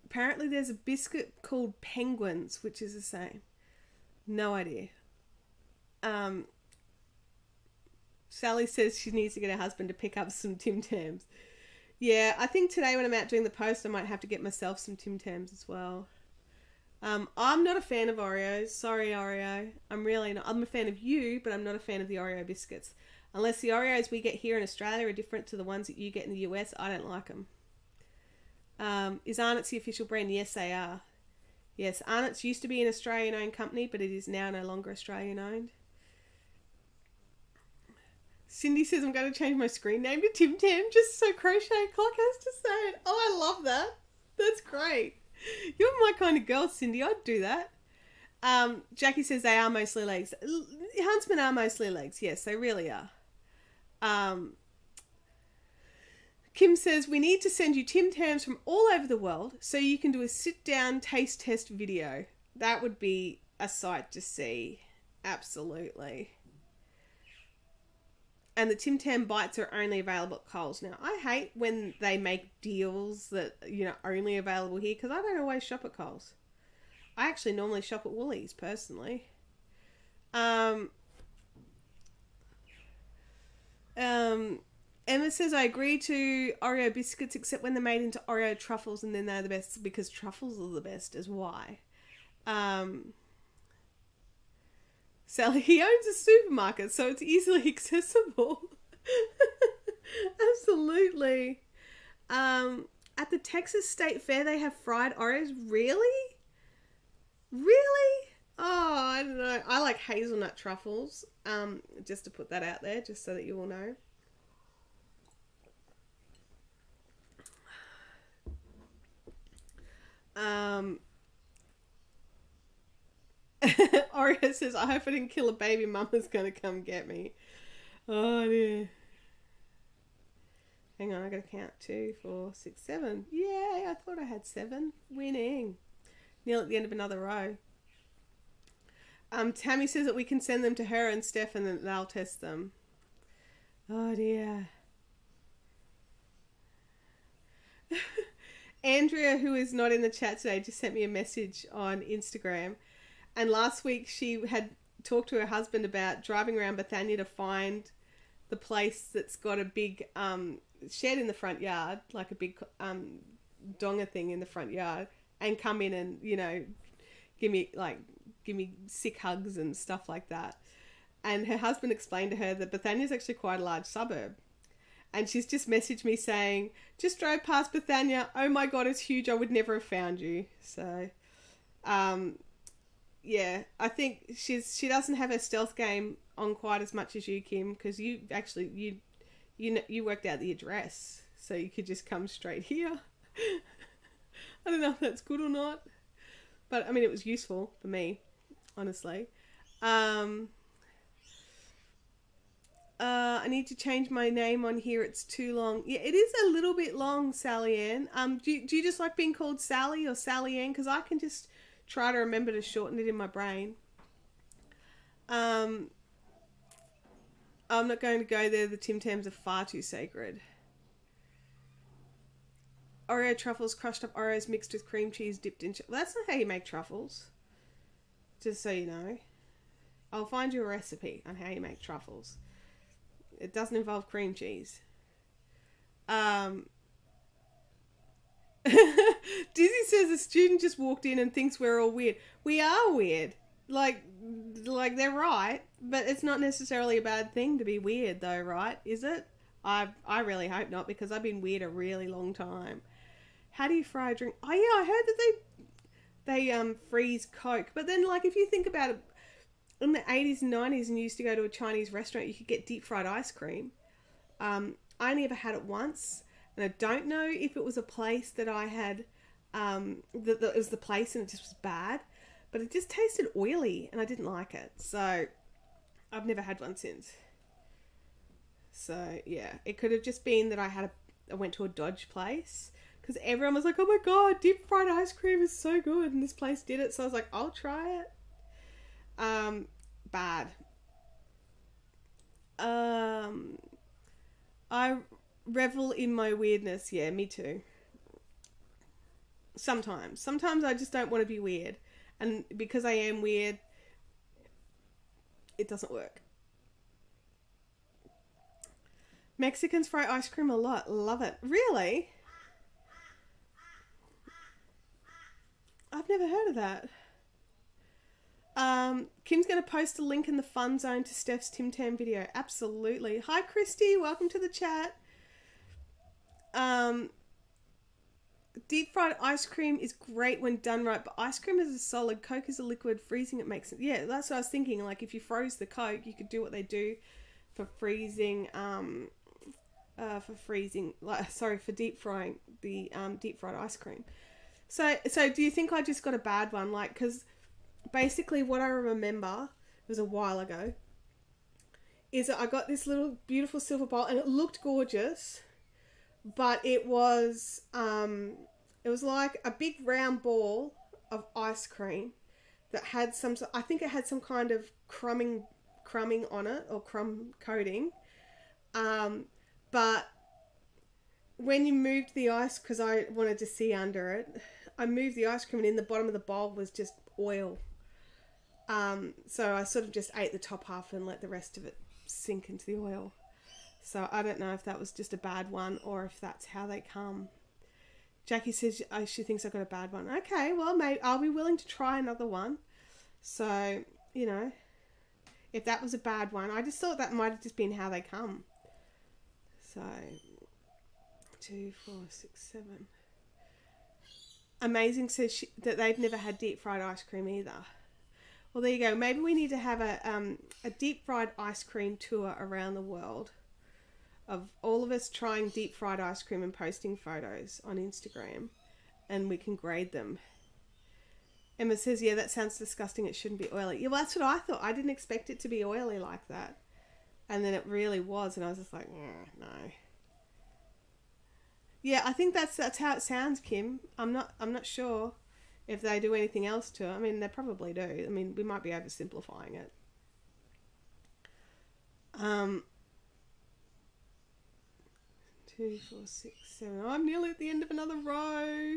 Apparently there's a biscuit called Penguins, which is the same. No idea. Sally says she needs to get her husband to pick up some Tim Tams. Yeah, I think today when I'm out doing the post, I might have to get myself some Tim Tams as well. I'm not a fan of Oreos. Sorry, Oreo. I'm really not. I'm a fan of you, but I'm not a fan of the Oreo biscuits. Unless the Oreos we get here in Australia are different to the ones that you get in the US, I don't like them. Is Arnott's the official brand? Yes, they are. Yes, Arnott's used to be an Australian-owned company, but it is now no longer Australian-owned. Cindy says I'm going to change my screen name to Tim Tam just so Crochet Clock has to say it. Oh, I love that. That's great. You're my kind of girl, Cindy. I'd do that. Jackie says they are mostly legs. Huntsmen are mostly legs. Yes, they really are. Kim says, we need to send you Tim Tams from all over the world so you can do a sit-down taste test video. That would be a sight to see. Absolutely. And the Tim Tam bites are only available at Coles. Now, I hate when they make deals that, you know, are only available here, because I don't always shop at Coles. I actually normally shop at Woolies, personally. Emma says, I agree to Oreo biscuits, except when they're made into Oreo truffles, and then they're the best, because truffles are the best, is why. Sally, he owns a supermarket, so it's easily accessible. Absolutely. At the Texas State Fair, they have fried Oreos. Really? Really? Oh, I don't know. I like hazelnut truffles. Just to put that out there, just so that you all know. Oreo says, I hope I didn't kill a baby. Mama's gonna come get me. Oh dear. Hang on, I gotta count. 2, 4, 6, 7. Yay, I thought I had 7. Winning. Nearly at the end of another row. Tammy says that we can send them to her and Steph, and then they'll test them. Oh dear. Andrea, who is not in the chat today, just sent me a message on Instagram. And last week she had talked to her husband about driving around Bethania to find the place that's got a big shed in the front yard, like a big donga thing in the front yard, and come in and, you know, give me sick hugs and stuff like that. And her husband explained to her that Bethania is actually quite a large suburb. And she's just messaged me saying, just drove past Bethania. Oh my God, it's huge. I would never have found you. So, yeah, I think she doesn't have her stealth game on quite as much as you, Kim, because you actually, you worked out the address. So you could just come straight here. I don't know if that's good or not. But, I mean, it was useful for me, honestly. I need to change my name on here. It's too long. Yeah, it is a little bit long, Sally Ann. Do you just like being called Sally or Sally Ann? Because I can just try to remember to shorten it in my brain. I'm not going to go there. The Tim Tams are far too sacred. Oreo truffles, crushed up Oreos mixed with cream cheese dipped in... Well, that's not how you make truffles. Just so you know. I'll find you a recipe on how you make truffles. It doesn't involve cream cheese. Dizzy says a student just walked in and thinks we're all weird. We are weird. Like they're right, but it's not necessarily a bad thing to be weird though, right? Is it? I really hope not, because I've been weird a really long time. How do you fry a drink? Oh yeah, I heard that they freeze Coke. But then, like, if you think about it, in the 80s and 90s and you used to go to a Chinese restaurant, you could get deep fried ice cream. I only ever had it once, and I don't know if it was a place that I had, that it was the place and it just was bad, but it just tasted oily and I didn't like it. So I've never had one since. So yeah, it could have just been that I went to a dodge place, because everyone was like, oh my god, deep fried ice cream is so good, and this place did it, so I was like, I'll try it. Bad. I revel in my weirdness. Yeah, me too. Sometimes I just don't want to be weird, and because I am weird, it doesn't work. Mexicans fry ice cream a lot. Love it. Really? I've never heard of that. Kim's going to post a link in the fun zone to Steph's Tim Tam video. Absolutely. Hi, Christy. Welcome to the chat. Deep fried ice cream is great when done right, but ice cream is a solid. Coke is a liquid. Freezing it makes it. Yeah, that's what I was thinking. Like, if you froze the Coke, you could do what they do for freezing. For deep frying the deep fried ice cream. So do you think I just got a bad one? Like, because basically what I remember, it was a while ago, is that I got this little beautiful silver bowl and it looked gorgeous, but it was like a big round ball of ice cream that had I think it had some kind of crumbing on it, or crumb coating. But when you moved the ice, because I wanted to see under it, I moved the ice cream and in the bottom of the bowl was just oil. So I sort of just ate the top half and let the rest of it sink into the oil. So I don't know if that was just a bad one or if that's how they come. Jackie says she thinks I got a bad one. Okay, well, maybe I'll be willing to try another one. So, you know, if that was a bad one, I just thought that might have just been how they come. So, 2, 4, 6, 7. Amazing says that they've never had deep fried ice cream either. Well, there you go. Maybe we need to have a deep fried ice cream tour around the world of all of us trying deep fried ice cream and posting photos on Instagram, and we can grade them. Emma says, yeah, that sounds disgusting. It shouldn't be oily. Yeah, well, that's what I thought. I didn't expect it to be oily like that. And then it really was, and I was just like, no. Yeah, I think that's how it sounds, Kim. I'm not sure if they do anything else to it. I mean, they probably do. I mean, we might be oversimplifying it. 2, 4, 6, 7. Oh, I'm nearly at the end of another row.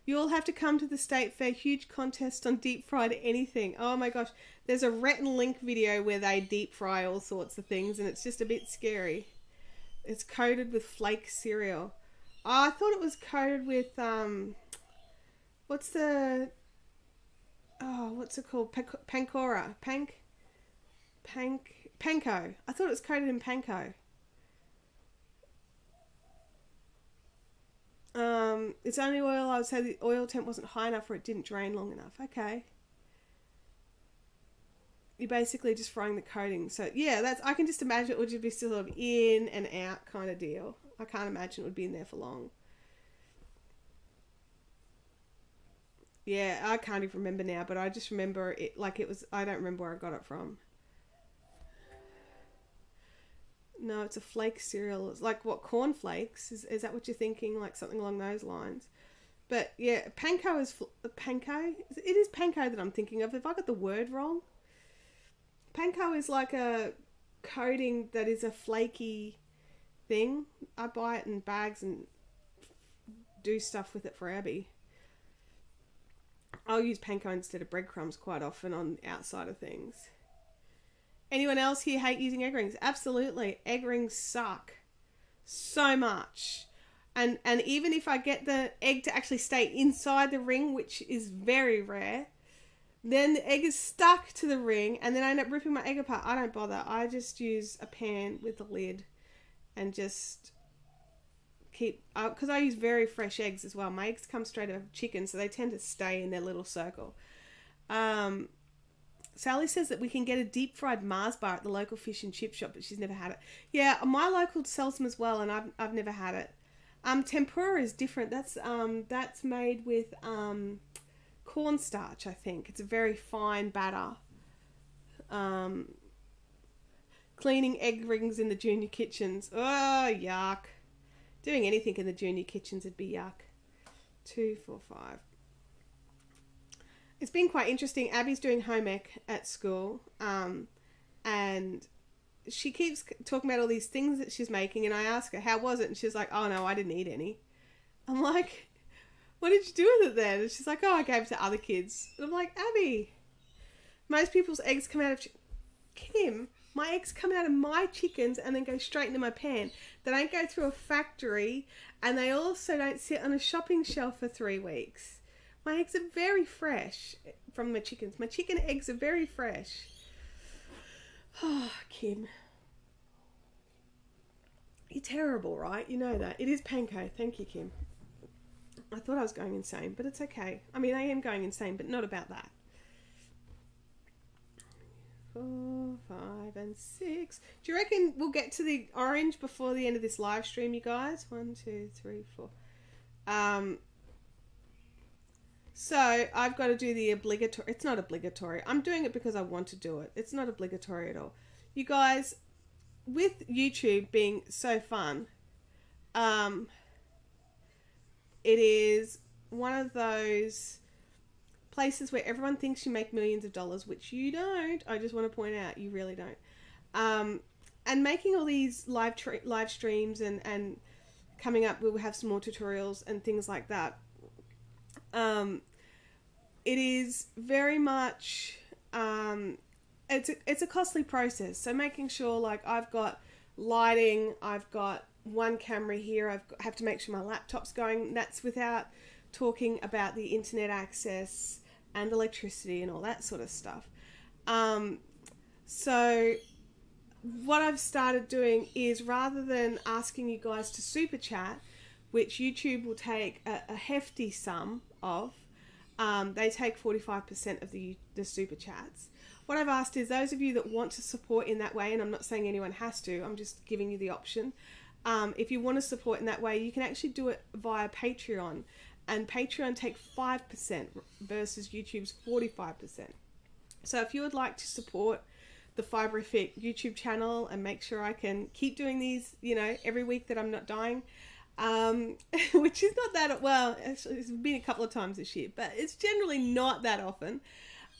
You all have to come to the State Fair. Huge contest on deep fried anything. Oh my gosh. There's a Rhett and Link video where they deep fry all sorts of things, and it's just a bit scary. It's coated with flake cereal. Oh, I thought it was coated with, what's it called? Pancora. Panko. I thought it was coated in panko. It's only oil. I would say the oil temp wasn't high enough or it didn't drain long enough. Okay. You're basically just frying the coating. So yeah, I can just imagine it would just be sort of in and out kind of deal. I can't imagine it would be in there for long. Yeah, I can't even remember now, but I just remember it like it was, I don't remember where I got it from. No, it's a flake cereal. It's like, what, cornflakes? Is that what you're thinking? Like something along those lines. But yeah, panko is panko. It is panko that I'm thinking of. Have I got the word wrong? Panko is like a coating that is a flaky thing. I buy it in bags and do stuff with it for Abby. I'll use panko instead of breadcrumbs quite often on the outside of things. Anyone else here hate using egg rings? Absolutely. Egg rings suck so much. And even if I get the egg to actually stay inside the ring, which is very rare, then the egg is stuck to the ring and then I end up ripping my egg apart. I don't bother. I just use a pan with a lid and just keep, because I use very fresh eggs as well. My eggs come straight out of chicken, so they tend to stay in their little circle. Sally says that we can get a deep fried Mars bar at the local fish and chip shop, but she's never had it. Yeah, my local sells them as well, and I've never had it. Tempura is different. That's made with cornstarch, I think. It's a very fine batter. Cleaning egg rings in the junior kitchens. Oh, yuck. Doing anything in the junior kitchens would be yuck. 2, 4, 5. It's been quite interesting. Abby's doing home ec at school, and she keeps talking about all these things that she's making, and I ask her, how was it? And she's like, oh no, I didn't eat any. I'm like, what did you do with it then? And she's like, oh, I gave it to other kids. And I'm like, Abby, most people's eggs come out of... Kim, my eggs come out of my chickens and then go straight into my pan. They don't go through a factory, and they also don't sit on a shopping shelf for 3 weeks. My eggs are very fresh from my chickens. My chicken eggs are very fresh. Oh, Kim. You're terrible, right? You know that. It is panko. Thank you, Kim. I thought I was going insane, but it's okay. I mean, I am going insane, but not about that. 4, 5, and 6. Do you reckon we'll get to the orange before the end of this live stream, you guys? 1, 2, 3, 4. So I've got to do the obligatory. It's not obligatory. I'm doing it because I want to do it. It's not obligatory at all. You guys, with YouTube being so fun, it is one of those places where everyone thinks you make millions of dollars, which you don't. I just want to point out, you really don't. And making all these live streams and coming up, we'll have some more tutorials and things like that. It is very much, it's a costly process. So making sure, like, I've got lighting, I've got one camera here, I have to make sure my laptop's going. That's without talking about the internet access and electricity and all that sort of stuff. So what I've started doing is, rather than asking you guys to super chat, which YouTube will take a hefty sum of, they take 45% of the super chats. What I've asked is, those of you that want to support in that way, and I'm not saying anyone has to, I'm just giving you the option. If you want to support in that way, you can actually do it via Patreon, and Patreon take 5% versus YouTube's 45%. So if you would like to support the Fiberific YouTube channel and make sure I can keep doing these, you know, every week that I'm not dying, which is not that, well, actually it's been a couple of times this year, but it's generally not that often,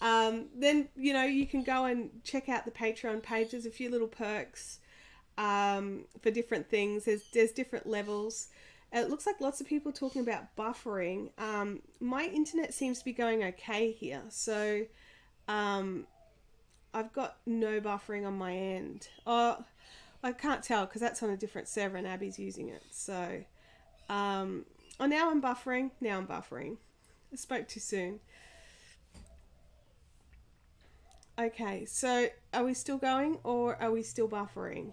then, you know, you can go and check out the Patreon page. There's a few little perks for different things. There's different levels. It looks like lots of people talking about buffering. My internet seems to be going okay here, so I've got no buffering on my end. Oh, I can't tell because that's on a different server and Abby's using it. So, oh, now I'm buffering. Now I'm buffering. I spoke too soon. Okay, so are we still going or are we still buffering?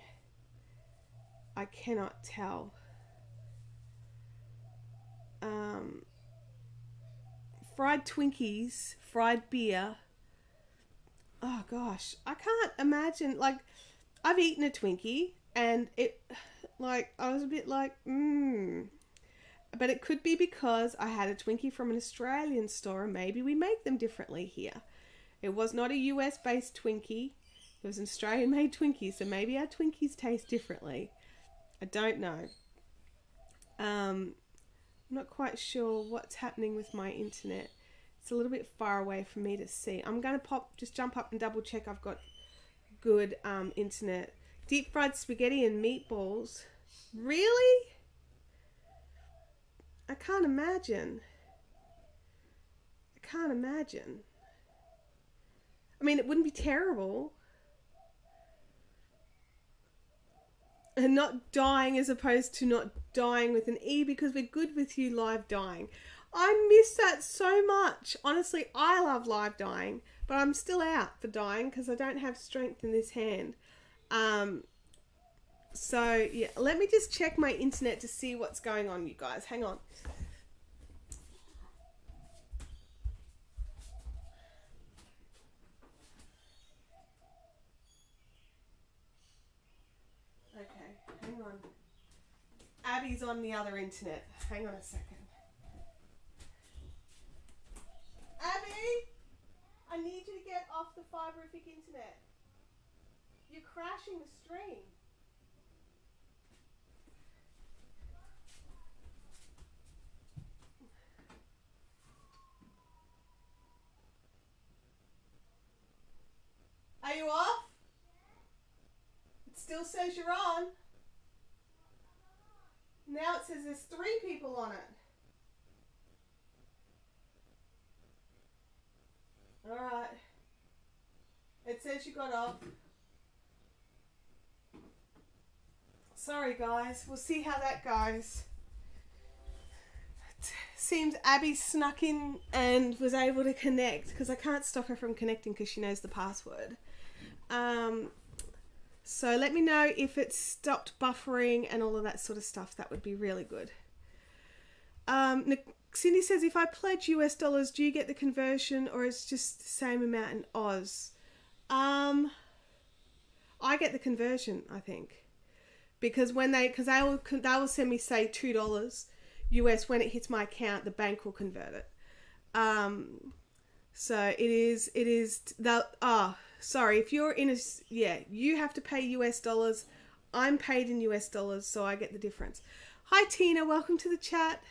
I cannot tell. Fried Twinkies, fried beer. Oh gosh, I can't imagine, like, I've eaten a Twinkie and it, like, I was a bit like, but it could be because I had a Twinkie from an Australian store and maybe we make them differently here. It was not a US based Twinkie, it was an Australian made Twinkie, so maybe our Twinkies taste differently. I don't know. I'm not quite sure what's happening with my internet. It's a little bit far away for me to see. I'm going to just jump up and double check I've got good internet. Deep fried spaghetti and meatballs. Really? I can't imagine. I can't imagine. I mean, it wouldn't be terrible. And not dying as opposed to not dying with an E, because we're good with you live dying. I miss that so much. Honestly, I love live dying, but I'm still out for dying because I don't have strength in this hand. So yeah, let me just check my internet to see what's going on, you guys. Hang on. Okay, hang on. Abby's on the other internet. Hang on a second. Abby, I need you to get off the Fiberific internet. You're crashing the stream. Are you off? It still says you're on. Now it says there's 3 people on it. Alright. It says you got off. Sorry guys, we'll see how that goes. It seems Abby snuck in and was able to connect, because I can't stop her from connecting because she knows the password. So let me know if it's stopped buffering and all of that sort of stuff. That would be really good. Cindy says, if I pledge US dollars, do you get the conversion, or it's just the same amount in Oz? I get the conversion, I think, because they will send me, say, $2 US. When it hits my account, the bank will convert it. So it is sorry, if you're in you have to pay US dollars. I'm paid in US dollars, so I get the difference. Hi Tina, welcome to the chat.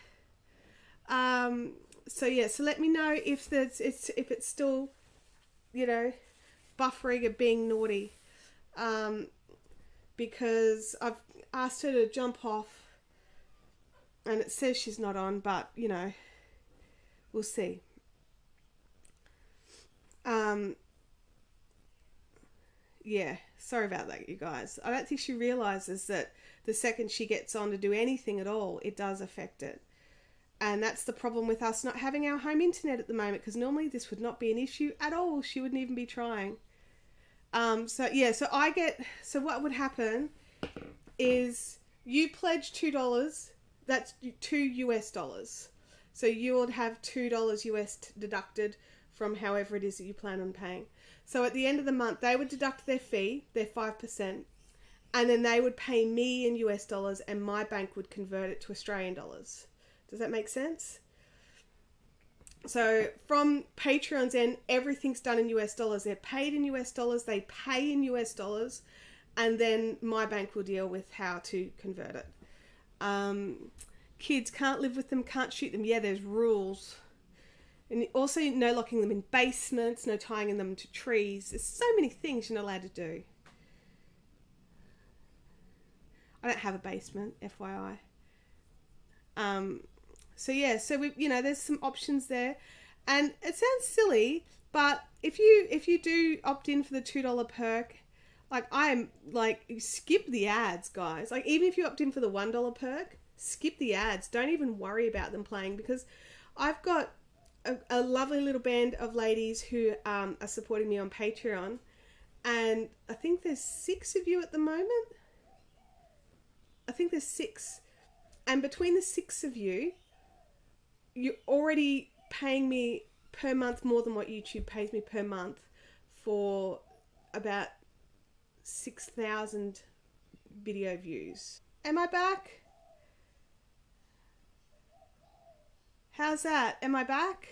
So let me know if it's still, buffering or being naughty. Because I've asked her to jump off and it says she's not on, but we'll see. Yeah, sorry about that, you guys. I don't think she realizes that the second she gets on to do anything at all, it does affect it. And that's the problem with us not having our home internet at the moment, because normally this would not be an issue at all. She wouldn't even be trying. So what would happen is you pledge $2, that's $2 US. So you would have $2 US deducted from however it is that you plan on paying. So at the end of the month, they would deduct their fee, their 5%, and then they would pay me in US dollars, and my bank would convert it to Australian dollars. Does that make sense? So from Patreon's end, everything's done in US dollars. They're paid in US dollars, they pay in US dollars, and then my bank will deal with how to convert it. Kids, can't live with them, can't shoot them. Yeah, there's rules. And also no locking them in basements, no tying them to trees. There's so many things you're not allowed to do. I don't have a basement, FYI. So we, there's some options there, and it sounds silly, but if you do opt in for the $2 perk, skip the ads, guys. Like, even if you opt in for the $1 perk, skip the ads. Don't even worry about them playing, because I've got a lovely little band of ladies who are supporting me on Patreon, and I think there's 6 of you at the moment. I think there's 6. And between the 6 of you, you're already paying me per month more than what YouTube pays me per month for about 6,000 video views. Am I back? How's that? Am I back?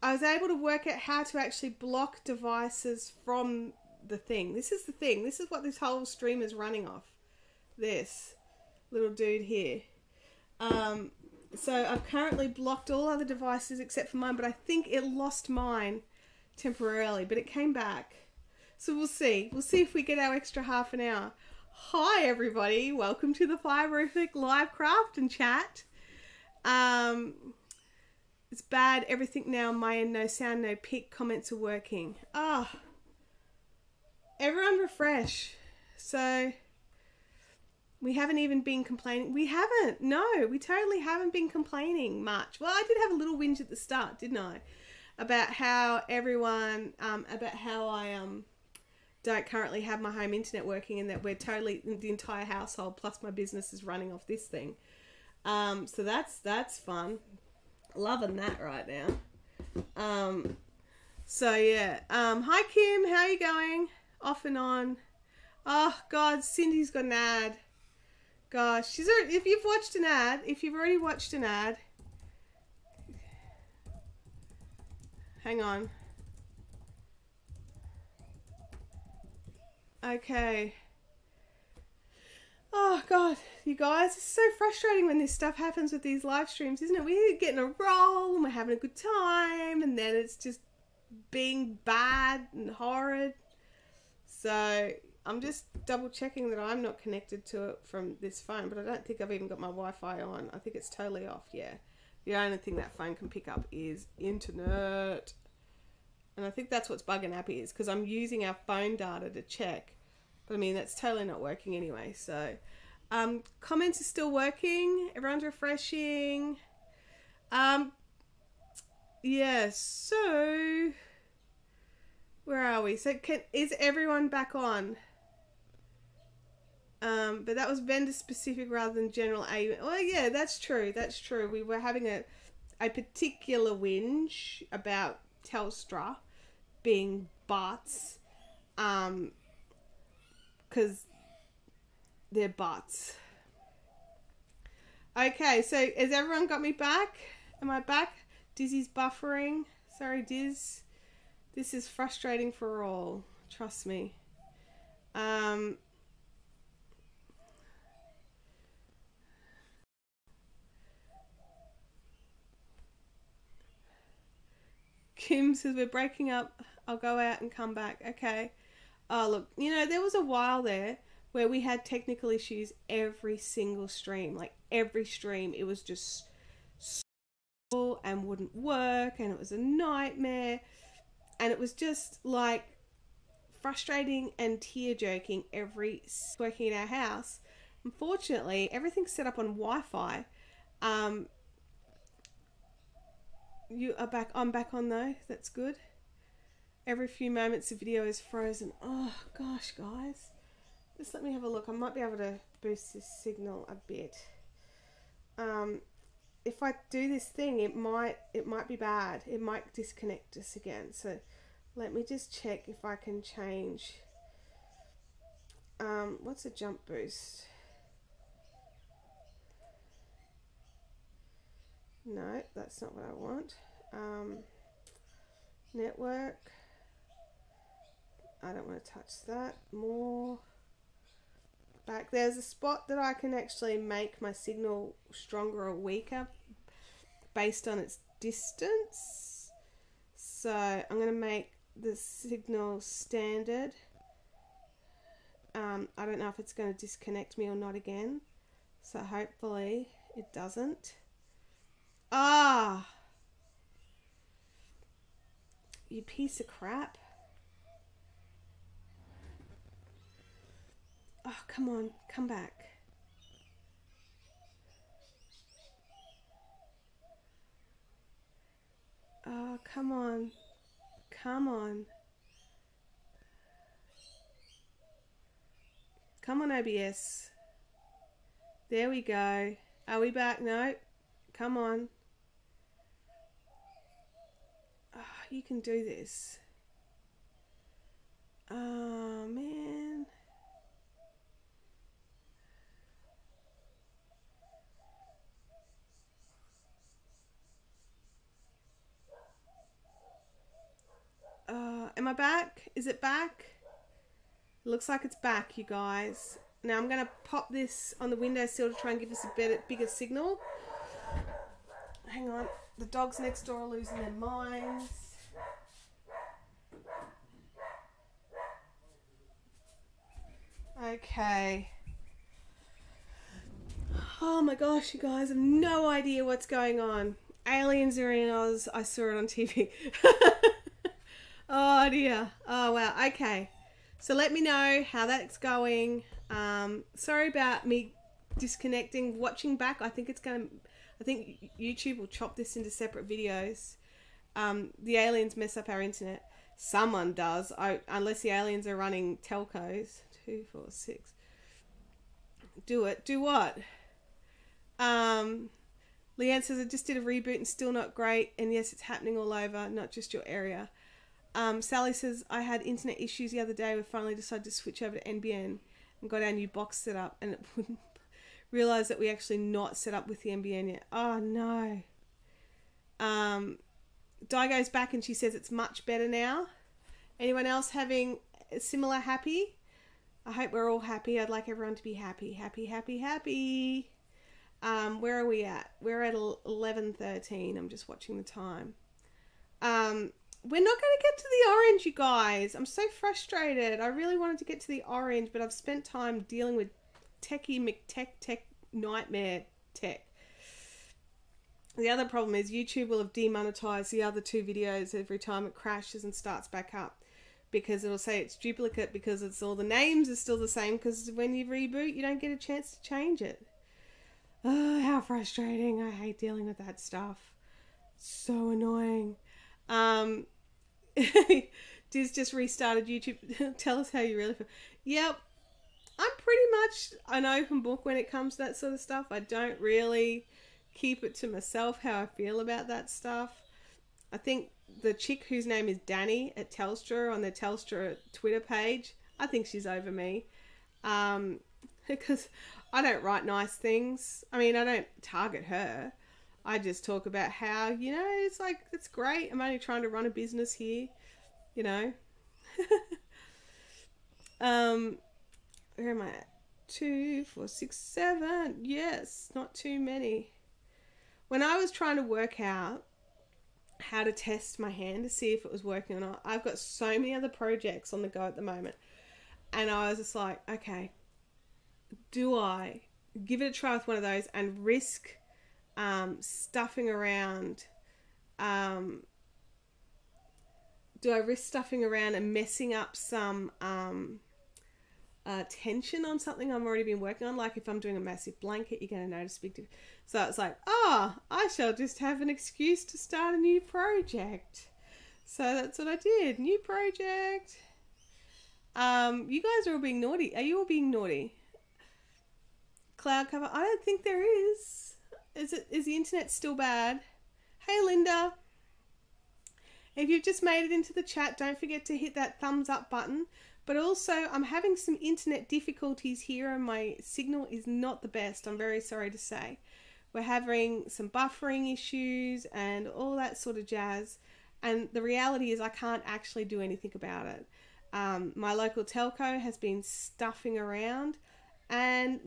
I was able to work out how to actually block devices from the thing. This is the thing. This is what this whole stream is running off. This little dude here. So I've currently blocked all other devices except for mine, but I think it lost mine temporarily, but it came back. So we'll see. We'll see if we get our extra half an hour. Hi everybody, welcome to the Fiberific live craft and chat. It's bad, everything now on my end, no sound, no pic, comments are working. Everyone refresh. So we haven't even been complaining. We haven't. No, we totally haven't been complaining much. Well, I did have a little whinge at the start, didn't I? About how everyone, about how I don't currently have my home internet working, and that we're totally, the entire household plus my business is running off this thing. So that's fun. Loving that right now. So yeah. Hi Kim, how are you going? Off and on. Oh God, Cindy's got an ad. Gosh, if you've watched an ad, if you've already watched an ad, hang on. Okay. Oh God, you guys, it's so frustrating when this stuff happens with these live streams, isn't it? We're getting a roll and we're having a good time, and then it's just being bad and horrid. So I'm just double checking that I'm not connected to it from this phone, but I don't think I've even got my Wi-Fi on. I think it's totally off, yeah. The only thing that phone can pick up is internet. And I think that's what's bugging Appy, is because I'm using our phone data to check. But I mean, that's totally not working anyway. So comments are still working. Everyone's refreshing. Yeah, so where are we? So is everyone back on? But that was vendor specific rather than general A. Well, yeah, that's true. That's true. We were having a particular whinge about Telstra being butts, because they're butts. Okay, so has everyone got me back? Am I back? Dizzy's buffering. Sorry, Diz. This is frustrating for all. Trust me. Kim says we're breaking up. I'll go out and come back. Okay. Oh, look, you know, there was a while there where we had technical issues every single stream. Like, every stream, it was just slow and wouldn't work, and it was a nightmare. And it was just, like, frustrating and tear-jerking working in our house. Unfortunately, everything's set up on Wi-Fi. You are back. I'm back on though. That's good. Every few moments the video is frozen. Oh gosh, guys. Just let me have a look. I might be able to boost this signal a bit. If I do this thing, it might be bad. It might disconnect us again. So let me just check if I can change. What's a jump boost? No, that's not what I want. Network. I don't want to touch that. More. Back. There's a spot that I can actually make my signal stronger or weaker based on its distance. So I'm going to make the signal standard. I don't know if it's going to disconnect me or not again. So hopefully it doesn't. Ah! You piece of crap. Oh, come on. Come back. Oh, come on. Come on. Come on, OBS. There we go. Are we back? No. Come on. Oh, you can do this. Oh, man. Am I back? Is it back? It looks like it's back, you guys. Now I'm going to pop this on the windowsill to try and give us a bigger signal. Hang on. The dogs next door are losing their minds. Okay. Oh my gosh, you guys, I have no idea what's going on. Aliens are in Oz. I saw it on TV. Oh dear. Oh wow. Okay. So let me know how that's going. Sorry about me disconnecting. Watching back, I think YouTube will chop this into separate videos. The aliens mess up our internet. Someone does. Unless the aliens are running telcos. 2, 4, 6. Do it. Do what? Leanne says, I just did a reboot and still not great. And yes, it's happening all over, not just your area. Sally says, I had internet issues the other day. We finally decided to switch over to NBN and got our new box set up. And it wouldn't realize that we actually not set up with the NBN yet. Oh, no. Di goes back and she says it's much better now. Anyone else having a similar happy? I hope we're all happy. I'd like everyone to be happy. Happy, happy, happy. Where are we at? We're at 11:13. I'm just watching the time. We're not going to get to the orange, you guys. I'm so frustrated. I really wanted to get to the orange, but I've spent time dealing with techie McTech nightmare tech. The other problem is YouTube will have demonetized the other 2 videos every time it crashes and starts back up, because it'll say it's duplicate because it's all the names are still the same, because when you reboot you don't get a chance to change it. Oh, how frustrating. I hate dealing with that stuff. So annoying. Diz just restarted YouTube. Tell us how you really feel. Yep. I'm pretty much an open book when it comes to that sort of stuff. I don't really keep it to myself how I feel about that stuff. I think the chick whose name is Danny at Telstra on the Telstra Twitter page, I think she's over me. Because I don't write nice things. I mean, I don't target her. I just talk about how, you know, it's like, it's great. I'm only trying to run a business here, you know. Where am I at? 2, 4, 6, 7. Yes, not too many. When I was trying to work out how to test my hand to see if it was working or not, I've got so many other projects on the go at the moment. And I was just like, okay, do I give it a try with one of those and risk stuffing around? Do I risk stuffing around and messing up some tension on something I've already been working on? Like if I'm doing a massive blanket, you're going to notice a big difference. So it's like, I shall just have an excuse to start a new project. So that's what I did. New project. You guys are all being naughty. Are you all being naughty? Cloud cover. I don't think there is. Is the internet still bad? Hey, Linda. If you've just made it into the chat, don't forget to hit that thumbs up button. But also, I'm having some internet difficulties here and my signal is not the best. I'm very sorry to say. We're having some buffering issues and all that sort of jazz. And the reality is I can't actually do anything about it. My local telco has been stuffing around. And